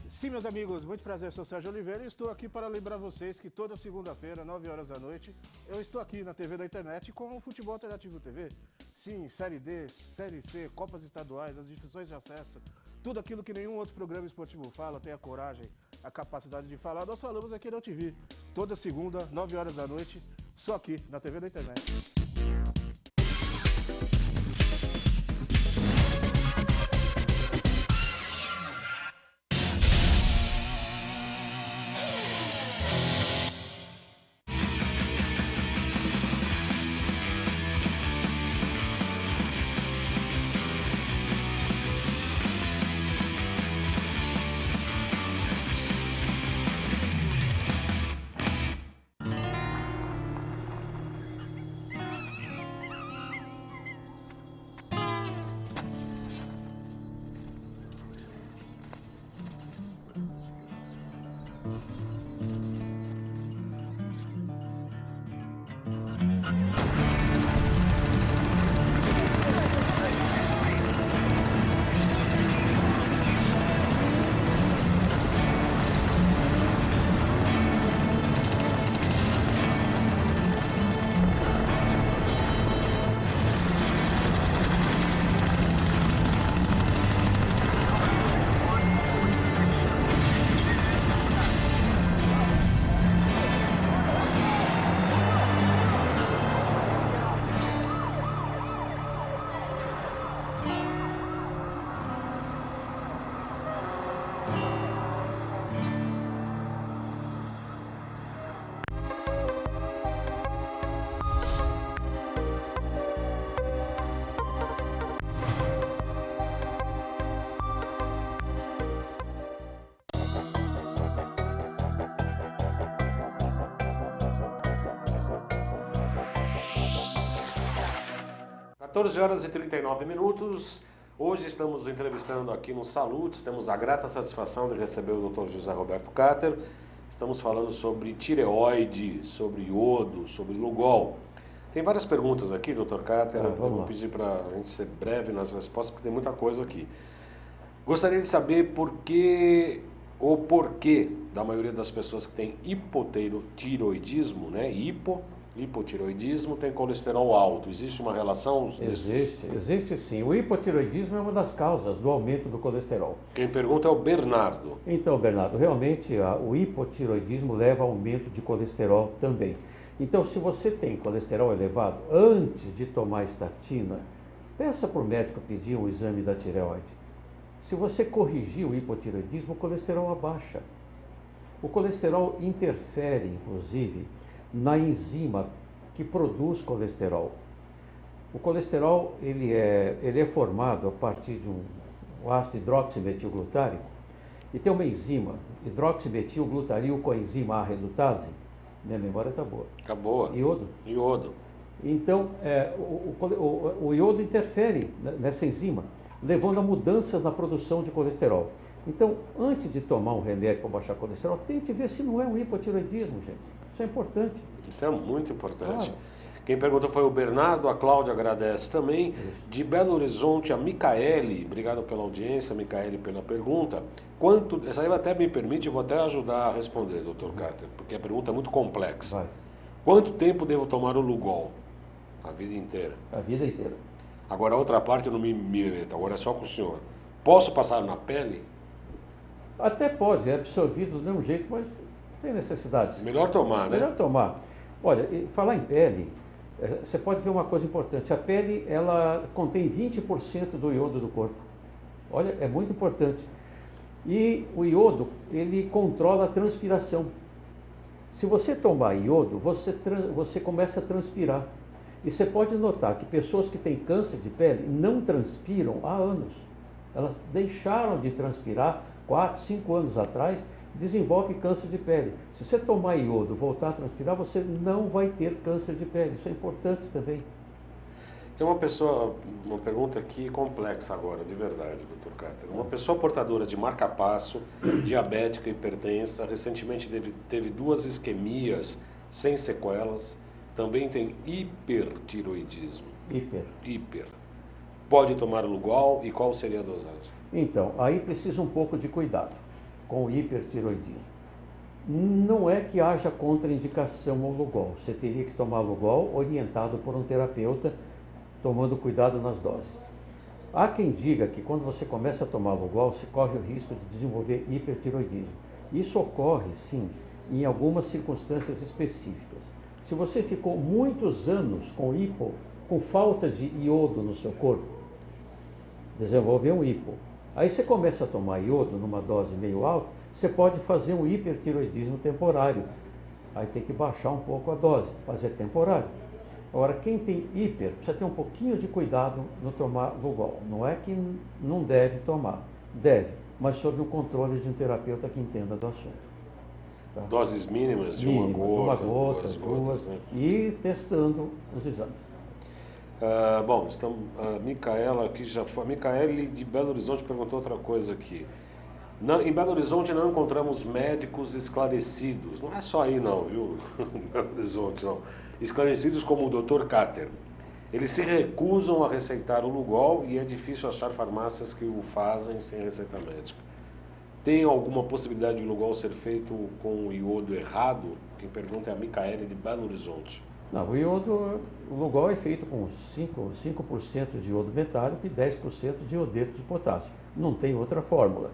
Sim, meus amigos, muito prazer, eu sou o Sérgio Oliveira e estou aqui para lembrar vocês que toda segunda-feira, 9 horas da noite, eu estou aqui na TV da internet com o Futebol Alternativo TV. Sim, Série D, Série C, Copas Estaduais, as divisões de acesso, tudo aquilo que nenhum outro programa esportivo fala, tem a coragem, a capacidade de falar, nós falamos aqui na TV. Toda segunda, 9 horas da noite, só aqui na TV da internet. 14 horas e 39 minutos. Hoje estamos entrevistando aqui no Salutes, temos a grata satisfação de receber o Dr. José Roberto Katter. Estamos falando sobre tireoide, sobre iodo, sobre Lugol. Tem várias perguntas aqui, Dr. Katter. Eu vou pedir para a gente ser breve nas respostas, porque tem muita coisa aqui. Gostaria de saber por que ou porquê da maioria das pessoas que tem hipotireoidismo, né? Hipotireoidismo tem colesterol alto. Existe uma relação? Existe sim. O hipotireoidismo é uma das causas do aumento do colesterol. Quem pergunta é o Bernardo. Então, Bernardo, realmente o hipotireoidismo leva a aumento de colesterol também. Então, se você tem colesterol elevado, antes de tomar estatina, peça para o médico pedir um exame da tireoide. Se você corrigir o hipotireoidismo, o colesterol abaixa. O colesterol interfere, inclusive, na enzima que produz colesterol. O colesterol ele é formado a partir de um ácido hidroximetilglutárico e tem uma enzima, hidroximetilglutaril coenzima A redutase. Minha memória está boa. Está boa. Iodo. Então, o iodo interfere nessa enzima, levando a mudanças na produção de colesterol. Então, antes de tomar um remédio para baixar colesterol, tente ver se não é um hipotireoidismo, gente. Isso é importante. Isso é muito importante. Claro. Quem perguntou foi o Bernardo, a Cláudia agradece também. De Belo Horizonte, a Micaele, obrigado pela audiência, Micaele, pela pergunta. Essa aí até me permite, eu vou até ajudar a responder, Dr. Katter, porque a pergunta é muito complexa. Vai. Quanto tempo devo tomar o Lugol? A vida inteira. A vida inteira. Agora a outra parte eu não me meto, agora é só com o senhor. Posso passar na pele? Até pode, é absorvido do mesmo jeito, mas tem necessidade. Melhor tomar, né? Melhor tomar. Olha, falar em pele, você pode ver uma coisa importante. A pele, ela contém 20% do iodo do corpo. Olha, é muito importante. E o iodo, ele controla a transpiração. Se você tomar iodo, você começa a transpirar. E você pode notar que pessoas que têm câncer de pele não transpiram há anos. Elas deixaram de transpirar 4, 5 anos atrás, desenvolve câncer de pele. Se você tomar iodo, voltar a transpirar, você não vai ter câncer de pele. Isso é importante também. Tem uma pergunta aqui complexa agora, de verdade, Dr. Katter. Uma pessoa portadora de marca-passo, diabética, hipertensa, recentemente teve 2 isquemias sem sequelas, também tem hipertiroidismo. Hiper. Pode tomar Lugol e qual seria a dosagem? Então, aí precisa um pouco de cuidado com o hipertiroidismo. Não é que haja contraindicação ao Lugol. Você teria que tomar Lugol orientado por um terapeuta, tomando cuidado nas doses. Há quem diga que quando você começa a tomar Lugol, você corre o risco de desenvolver hipertiroidismo. Isso ocorre, sim, em algumas circunstâncias específicas. Se você ficou muitos anos com falta de iodo no seu corpo, desenvolveu um hipo. Aí você começa a tomar iodo numa dose meio alta, você pode fazer um hipertiroidismo temporário. Aí tem que baixar um pouco a dose, mas é temporário. Agora, quem tem hiper, precisa ter um pouquinho de cuidado no tomar Lugol. Não é que não deve tomar, deve, mas sob o controle de um terapeuta que entenda do assunto. Tá? Doses mínimas de uma gota, duas gotas, né? E testando os exames. Bom, estamos, a Micaela aqui já foi. A Micaele de Belo Horizonte perguntou outra coisa aqui. Em Belo Horizonte não encontramos médicos esclarecidos. Não é só aí não, viu? Em Belo Horizonte não. Esclarecidos como o Dr. Katter. Eles se recusam a receitar o Lugol e é difícil achar farmácias que o fazem sem receita médica. Tem alguma possibilidade de o Lugol ser feito com o iodo errado? Quem pergunta é a Micaele de Belo Horizonte. Não, o Lugol é feito com 5% de iodo metálico e 10% de iodeto de potássio. Não tem outra fórmula.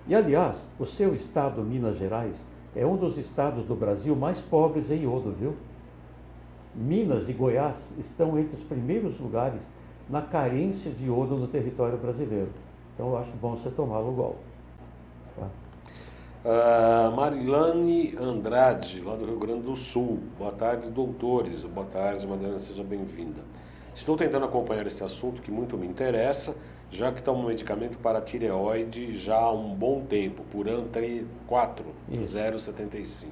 E, aliás, o seu estado, Minas Gerais, é um dos estados do Brasil mais pobres em iodo, viu? Minas e Goiás estão entre os primeiros lugares na carência de iodo no território brasileiro. Então, eu acho bom você tomar Lugol. Tá? Marilane Andrade, lá do Rio Grande do Sul. Boa tarde, doutores. Boa tarde, Madalena, seja bem-vinda. Estou tentando acompanhar esse assunto que muito me interessa, já que tomo um medicamento para tireoide já há um bom tempo, Puran 0,75.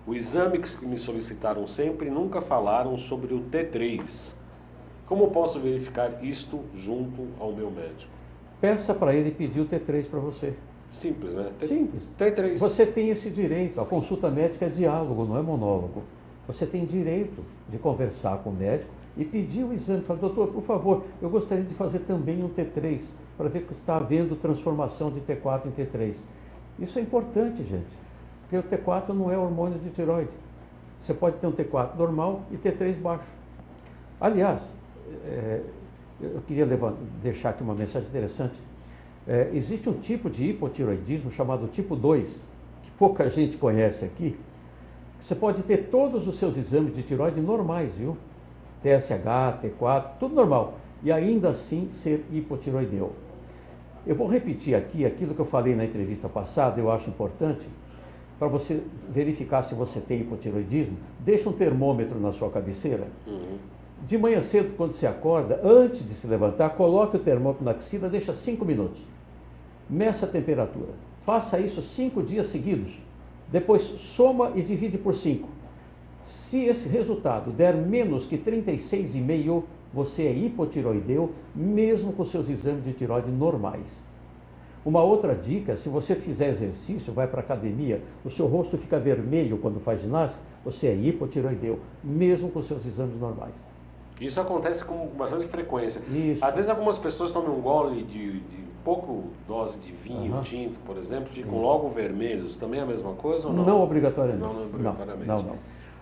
O exame que me solicitaram sempre nunca falaram sobre o T3. Como posso verificar isto junto ao meu médico? Peça para ele pedir o T3 para você. Simples, né? Simples. T3. Você tem esse direito. A consulta médica é diálogo, não é monólogo. Você tem direito de conversar com o médico e pedir o exame. Falar, doutor, por favor, eu gostaria de fazer também um T3 para ver que está havendo transformação de T4 em T3. Isso é importante, gente, porque o T4 não é hormônio de tireoide. Você pode ter um T4 normal e T3 baixo. Aliás, eu queria deixar aqui uma mensagem interessante. Existe um tipo de hipotireoidismo chamado tipo 2, que pouca gente conhece aqui. Você pode ter todos os seus exames de tireoide normais, viu? TSH, T4, tudo normal. E ainda assim ser hipotireoideu. Eu vou repetir aqui aquilo que eu falei na entrevista passada, eu acho importante, para você verificar se você tem hipotireoidismo. Deixa um termômetro na sua cabeceira. De manhã cedo, quando você acorda, antes de se levantar, coloque o termômetro na axila, deixa 5 minutos. Meça a temperatura. Faça isso 5 dias seguidos. Depois soma e divide por 5. Se esse resultado der menos que 36,5, você é hipotireoideu, mesmo com seus exames de tireoide normais. Uma outra dica, se você fizer exercício, vai para a academia, o seu rosto fica vermelho quando faz ginástica, você é hipotireoideu, mesmo com seus exames normais. Isso acontece com bastante frequência. Isso. Às vezes algumas pessoas tomam um gole de pouco dose de vinho, tinto, por exemplo, ficam logo vermelhos. Também é a mesma coisa ou não? Não obrigatoriamente. Não obrigatoriamente. Não.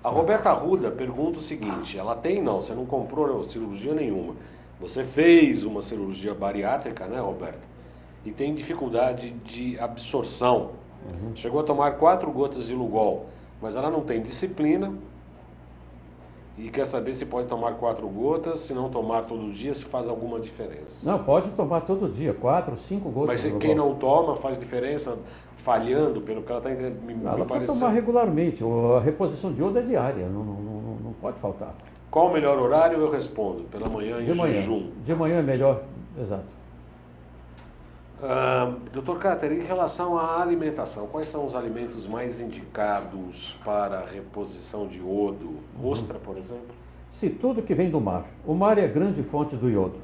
A Roberta Arruda pergunta o seguinte, ela tem não, você não comprou cirurgia nenhuma. Você fez uma cirurgia bariátrica, né, Roberta? E tem dificuldade de absorção. Chegou a tomar 4 gotas de Lugol, mas ela não tem disciplina e quer saber se pode tomar 4 gotas, se não tomar todo dia, se faz alguma diferença. Não, pode tomar todo dia, 4, 5 gotas. Mas de Lugol. quem não toma faz diferença, falhando, pelo que ela está entendendo, me Ela pode pareceu. tomar regularmente, a reposição de iodo é diária, não pode faltar. Qual o melhor horário? Eu respondo, pela manhã em jejum. De manhã é melhor, exato. Dr. Cáter, em relação à alimentação, quais são os alimentos mais indicados para a reposição de iodo? Ostra, por exemplo? Se tudo que vem do mar. O mar é a grande fonte do iodo.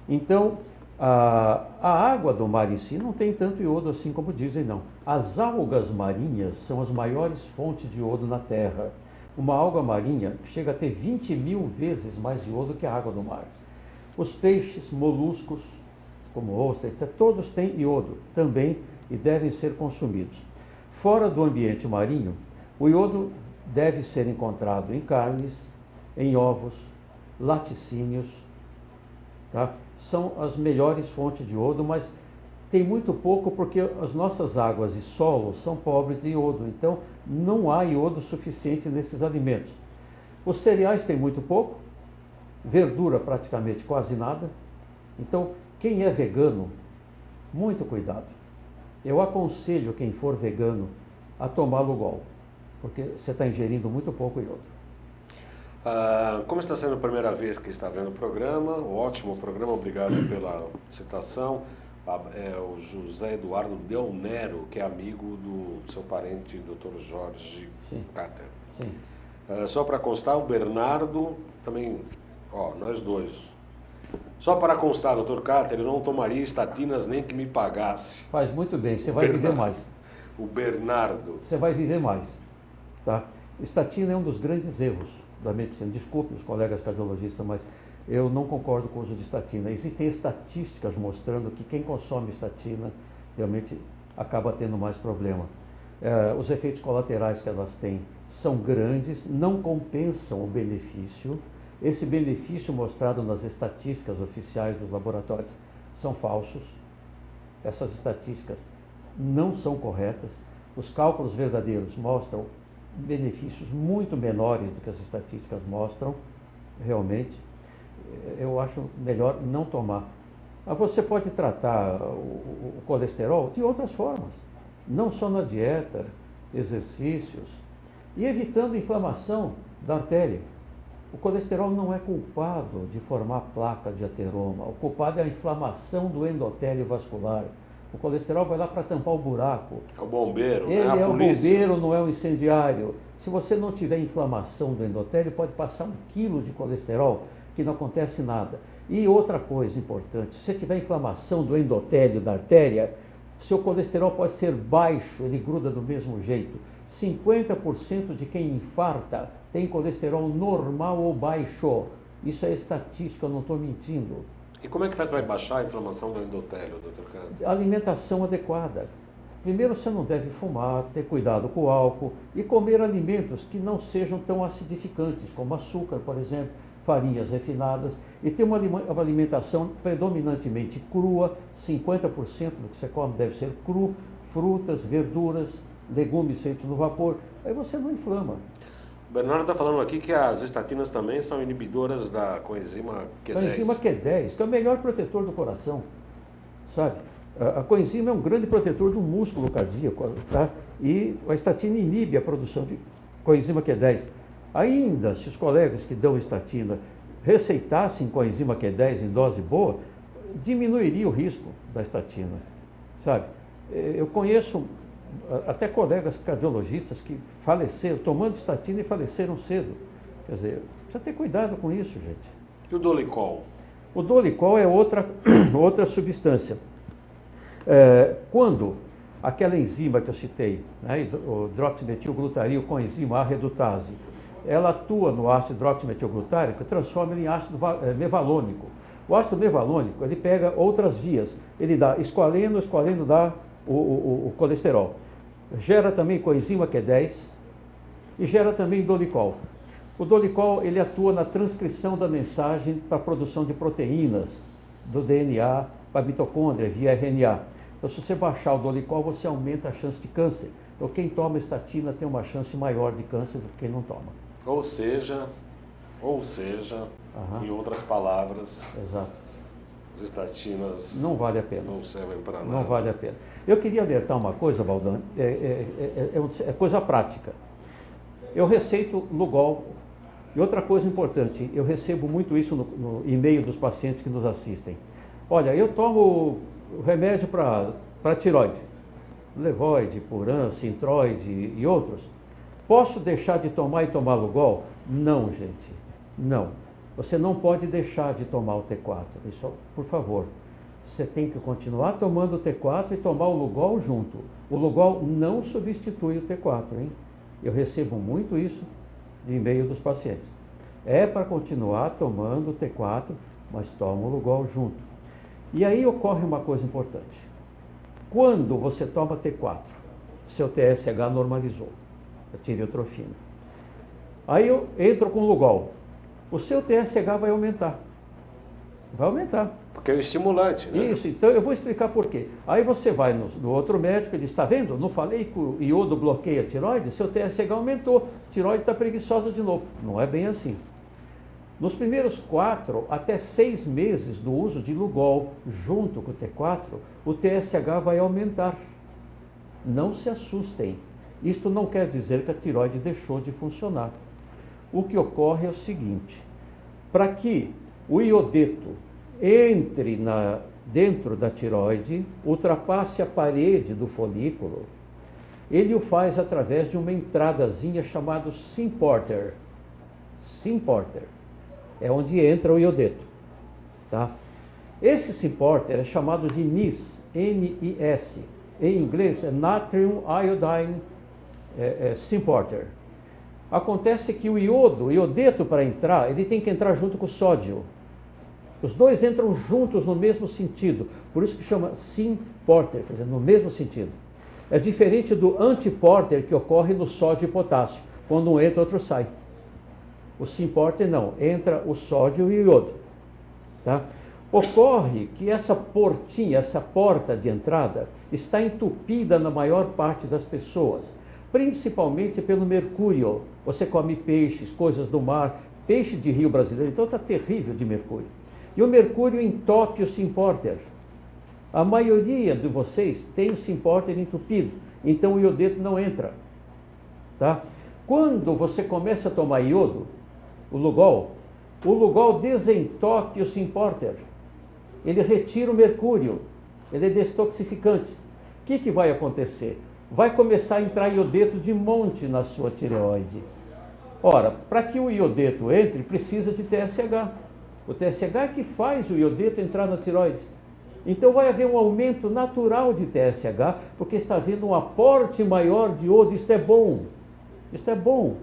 Então, a água do mar em si não tem tanto iodo assim como dizem, não. As algas marinhas são as maiores fontes de iodo na Terra. Uma alga marinha chega a ter 20.000 vezes mais iodo que a água do mar. Os peixes, moluscos, como ostra, etc., todos têm iodo também e devem ser consumidos. Fora do ambiente marinho, o iodo deve ser encontrado em carnes, em ovos, laticínios, tá? São as melhores fontes de iodo, mas tem muito pouco porque as nossas águas e solos são pobres de iodo, então não há iodo suficiente nesses alimentos. Os cereais têm muito pouco, verdura praticamente quase nada, então quem é vegano, muito cuidado. Eu aconselho quem for vegano a tomar Lugol, porque você está ingerindo muito pouco iodo. Como está sendo a primeira vez que está vendo o programa, ótimo programa, obrigado pela citação. É o José Eduardo Del Nero, que é amigo do seu parente, Dr. Jorge Cáter. Sim. Só para constar, o Bernardo também, nós dois. Só para constar, Dr. Cáter, eu não tomaria estatinas nem que me pagasse. Faz muito bem, você vai viver mais. O Bernardo. Você vai viver mais. Tá? Estatina é um dos grandes erros da medicina. Desculpe os colegas cardiologistas, mas eu não concordo com o uso de estatina. Existem estatísticas mostrando que quem consome estatina realmente acaba tendo mais problema. Os efeitos colaterais que elas têm são grandes, não compensam o benefício. Esse benefício mostrado nas estatísticas oficiais dos laboratórios são falsos. Essas estatísticas não são corretas. Os cálculos verdadeiros mostram benefícios muito menores do que as estatísticas mostram, realmente. Eu acho melhor não tomar. Você pode tratar o colesterol de outras formas, não só na dieta, exercícios, e evitando inflamação da artéria. O colesterol não é culpado de formar placa de ateroma, o culpado é a inflamação do endotélio vascular. O colesterol vai lá para tampar o buraco. É o bombeiro, Ele é a é polícia. o bombeiro, não é o incendiário. Se você não tiver inflamação do endotélio, pode passar 1 quilo de colesterol que não acontece nada. E outra coisa importante, se você tiver inflamação do endotélio da artéria, seu colesterol pode ser baixo, ele gruda do mesmo jeito. 50% de quem infarta tem colesterol normal ou baixo. Isso é estatística, eu não estou mentindo. E como é que faz para baixar a inflamação do endotélio, Dr. Cândido? Alimentação adequada. Primeiro, você não deve fumar, ter cuidado com o álcool e comer alimentos que não sejam tão acidificantes, como açúcar, por exemplo, farinhas refinadas, e ter uma alimentação predominantemente crua, 50% do que você come deve ser cru, frutas, verduras, legumes feitos no vapor, aí você não inflama. O Bernardo está falando aqui que as estatinas também são inibidoras da coenzima Q10. Coenzima Q10, que é o melhor protetor do coração, sabe? A coenzima é um grande protetor do músculo cardíaco, tá? E a estatina inibe a produção de coenzima Q10. Ainda, se os colegas que dão estatina receitassem coenzima Q10 em dose boa, diminuiria o risco da estatina, sabe? Eu conheço até colegas cardiologistas que faleceram, tomando estatina e faleceram cedo. Quer dizer, precisa ter cuidado com isso, gente. E o Dolicol? O Dolicol é outra substância. Quando aquela enzima que eu citei, né, o hidroximetilglutaril com a enzima A redutase, ela atua no ácido hidroximetilglutárico e transforma ele em ácido mevalônico. O ácido mevalônico, ele pega outras vias, ele dá esqualeno, o esqualeno dá o colesterol. Gera também coenzima Q10 e gera também Dolicol. O Dolicol, ele atua na transcrição da mensagem para a produção de proteínas do DNA para a mitocôndria via RNA. Então, se você baixar o Dolicol, você aumenta a chance de câncer. Então, quem toma estatina tem uma chance maior de câncer do que quem não toma. Ou seja, em outras palavras, exato, as estatinas não vale a pena. Não servem para nada. Não vale a pena. Eu queria alertar uma coisa, Valdan, é coisa prática. Eu receito Lugol. E outra coisa importante, eu recebo muito isso no e-mail dos pacientes que nos assistem. Olha, eu tomo remédio para tiroide, Levoide, Puran, Sintroide e outros. Posso deixar de tomar e tomar Lugol? Não, gente, não. Você não pode deixar de tomar o T4, isso, por favor. Você tem que continuar tomando o T4 e tomar o Lugol junto. O Lugol não substitui o T4, hein? Eu recebo muito isso de e-mail dos pacientes. É para continuar tomando o T4, mas toma o Lugol junto. E aí ocorre uma coisa importante. Quando você toma T4, seu TSH normalizou, a tireotrofina. Aí eu entro com o Lugol. O seu TSH vai aumentar. Vai aumentar. Porque é o estimulante, né? Isso, então eu vou explicar por quê. Aí você vai no outro médico e diz, está vendo? Não falei que o iodo bloqueia a tireoide? Seu TSH aumentou, a tireoide está preguiçosa de novo. Não é bem assim. Nos primeiros 4 até 6 meses do uso de Lugol junto com o T4, o TSH vai aumentar. Não se assustem. Isto não quer dizer que a tireoide deixou de funcionar. O que ocorre é o seguinte, para que o iodeto entre dentro da tireoide, ultrapasse a parede do folículo, ele o faz através de uma entradazinha chamada Symporter. Symporter é onde entra o iodeto, tá? Esse Symporter é chamado de NIS, N-I-S. Em inglês é Natrium Iodine Symporter. Acontece que o iodeto para entrar, ele tem que entrar junto com o sódio. Os dois entram juntos no mesmo sentido, por isso que chama Symporter, quer dizer, no mesmo sentido. É diferente do antiporter que ocorre no sódio e potássio, quando um entra, outro sai. O Symporter não, entra o sódio e o iodo. Tá? Ocorre que essa portinha, essa porta de entrada, está entupida na maior parte das pessoas, principalmente pelo mercúrio. Você come peixes, coisas do mar, peixe de rio brasileiro, então está terrível de mercúrio. E o mercúrio entope o Symporter. A maioria de vocês tem o Symporter entupido, então o iodeto não entra. Tá? Quando você começa a tomar iodo, o Lugol desentope o Symporter. Ele retira o mercúrio, ele é detoxificante. O que vai acontecer? Vai começar a entrar iodeto de monte na sua tireoide. Ora, para que o iodeto entre, precisa de TSH. O TSH é que faz o iodeto entrar na tireoide. Então vai haver um aumento natural de TSH, porque está havendo um aporte maior de iodo. Isto é bom. Isto é bom.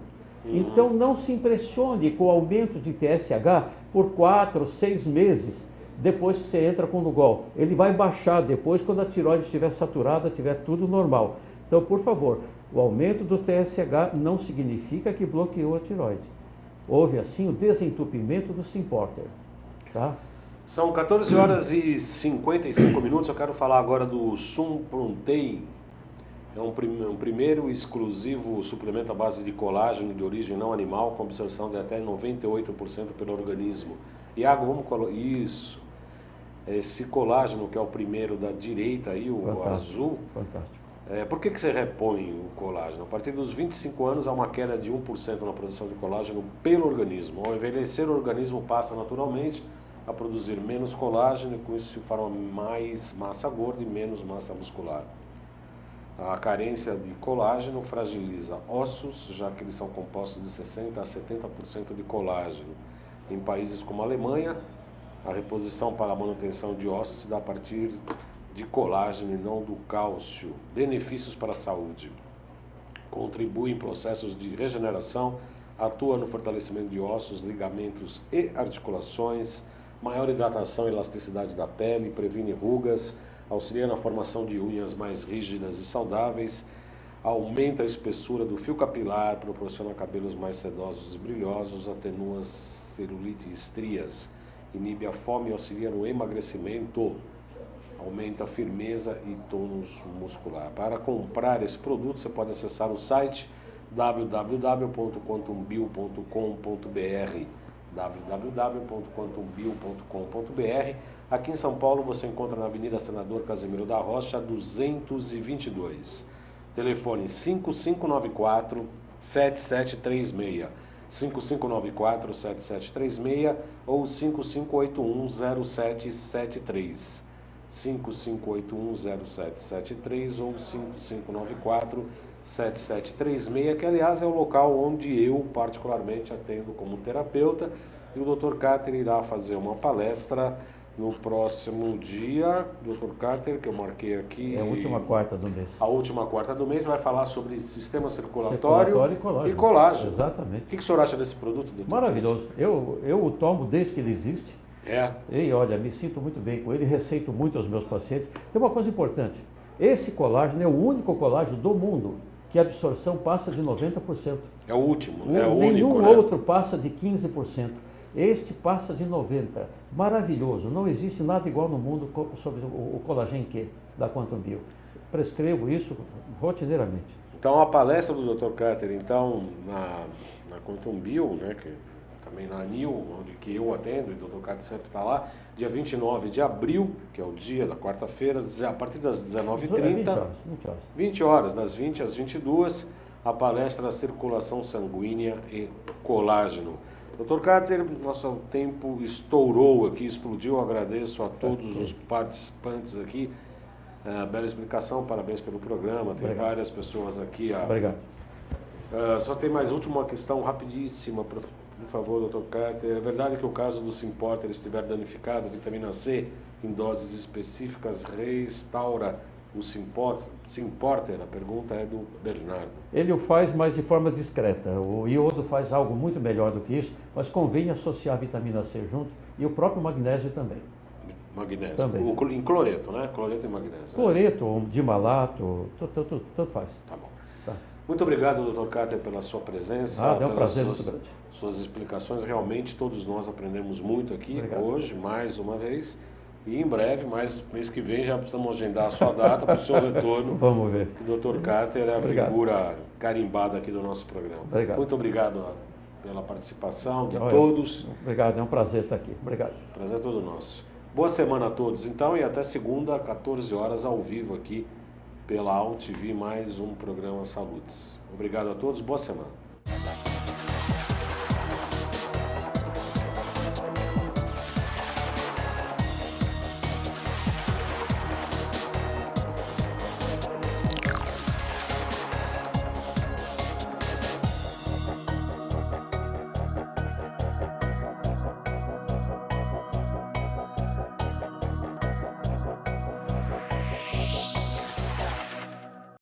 Então não se impressione com o aumento de TSH por 4, 6 meses depois que você entra com o Lugol. Ele vai baixar depois quando a tireoide estiver saturada, estiver tudo normal. Então, por favor, o aumento do TSH não significa que bloqueou a tireoide. Houve, assim, o desentupimento do Symporter. Tá? São 14 horas e 55 minutos. Eu quero falar agora do Sumprontei. É um primeiro exclusivo suplemento à base de colágeno de origem não animal, com absorção de até 98% pelo organismo. Iago, vamos colocar isso. Esse colágeno, que é o primeiro da direita aí, o Fantástico. azul. Fantástico. Por que você repõe o colágeno? A partir dos 25 anos há uma queda de 1% na produção de colágeno pelo organismo. Ao envelhecer, o organismo passa naturalmente a produzir menos colágeno e com isso se forma mais massa gorda e menos massa muscular. A carência de colágeno fragiliza ossos, já que eles são compostos de 60% a 70% de colágeno. Em países como a Alemanha, a reposição para a manutenção de ossos se dá a partir de colágeno e não do cálcio. Benefícios para a saúde. Contribui em processos de regeneração, atua no fortalecimento de ossos, ligamentos e articulações, maior hidratação e elasticidade da pele, previne rugas, auxilia na formação de unhas mais rígidas e saudáveis, aumenta a espessura do fio capilar, proporciona cabelos mais sedosos e brilhosos, atenua celulite e estrias, inibe a fome e auxilia no emagrecimento, aumenta a firmeza e tônus muscular. Para comprar esse produto, você pode acessar o site www.quantumbio.com.br www.quantumbio.com.br. Aqui em São Paulo você encontra na Avenida Senador Casimiro da Rocha, 222. Telefone 5594-7736, 5594-7736 ou 5581-0773, 5581-0773 ou 5594-7736, que aliás é o local onde eu particularmente atendo como terapeuta, e o Dr. Cáter irá fazer uma palestra no próximo dia. Dr. Cáter, que eu marquei aqui... É a última quarta do mês. A última quarta do mês vai falar sobre sistema circulatório e e colágeno. Exatamente. O que o senhor acha desse produto, doutor? Maravilhoso. Eu o tomo desde que ele existe. E olha, me sinto muito bem com ele, receito muito aos meus pacientes. Tem uma coisa importante. Esse colágeno é o único colágeno do mundo que a absorção passa de 90%. É o último, é o único, Nenhum né? outro passa de 15%. Este passa de 90%. Maravilhoso. Não existe nada igual no mundo sobre o Collagen Q da Quantum Bio. Prescrevo isso rotineiramente. Então a palestra do Dr. Cáter, então, na Quantum Bio, né, que também na ANIL, onde que eu atendo, e o Dr. Cáter sempre está lá, dia 29 de abril, que é o dia da quarta-feira, a partir das 19h30, 20 horas, das 20 às 22, a palestra Circulação Sanguínea e Colágeno. Dr. Cáter, nosso tempo estourou aqui, explodiu. Eu agradeço a todos os participantes aqui. Bela explicação, parabéns pelo programa. Tem várias pessoas aqui. Obrigado. Só tem mais última questão rapidíssima, por favor, Dr. Cáter. É verdade que o caso do Symporter estiver danificado, a vitamina C em doses específicas restaura o Symporter? A pergunta é do Bernardo. Ele o faz, mas de forma discreta. O iodo faz algo muito melhor do que isso, mas convém associar a vitamina C junto e o próprio magnésio também. Magnésio. Também. Em cloreto, né? Cloreto e magnésio. Cloreto, ou dimalato, tanto faz. Tá bom. Tá. Muito obrigado, Dr. Cáter, pela sua presença, É um prazer muito grande. suas explicações. Realmente, todos nós aprendemos muito aqui hoje, mais uma vez. E em breve, mais mês que vem, já precisamos agendar a sua data para o seu retorno. Vamos ver. O Dr. Cáter é a figura carimbada aqui do nosso programa. Obrigado. Muito obrigado pela participação de todos. Obrigado, é um prazer estar aqui. Obrigado. Prazer é todo nosso. Boa semana a todos, então, e até segunda, 14 horas, ao vivo aqui pela AltV, mais um programa Saludes. Obrigado a todos, boa semana.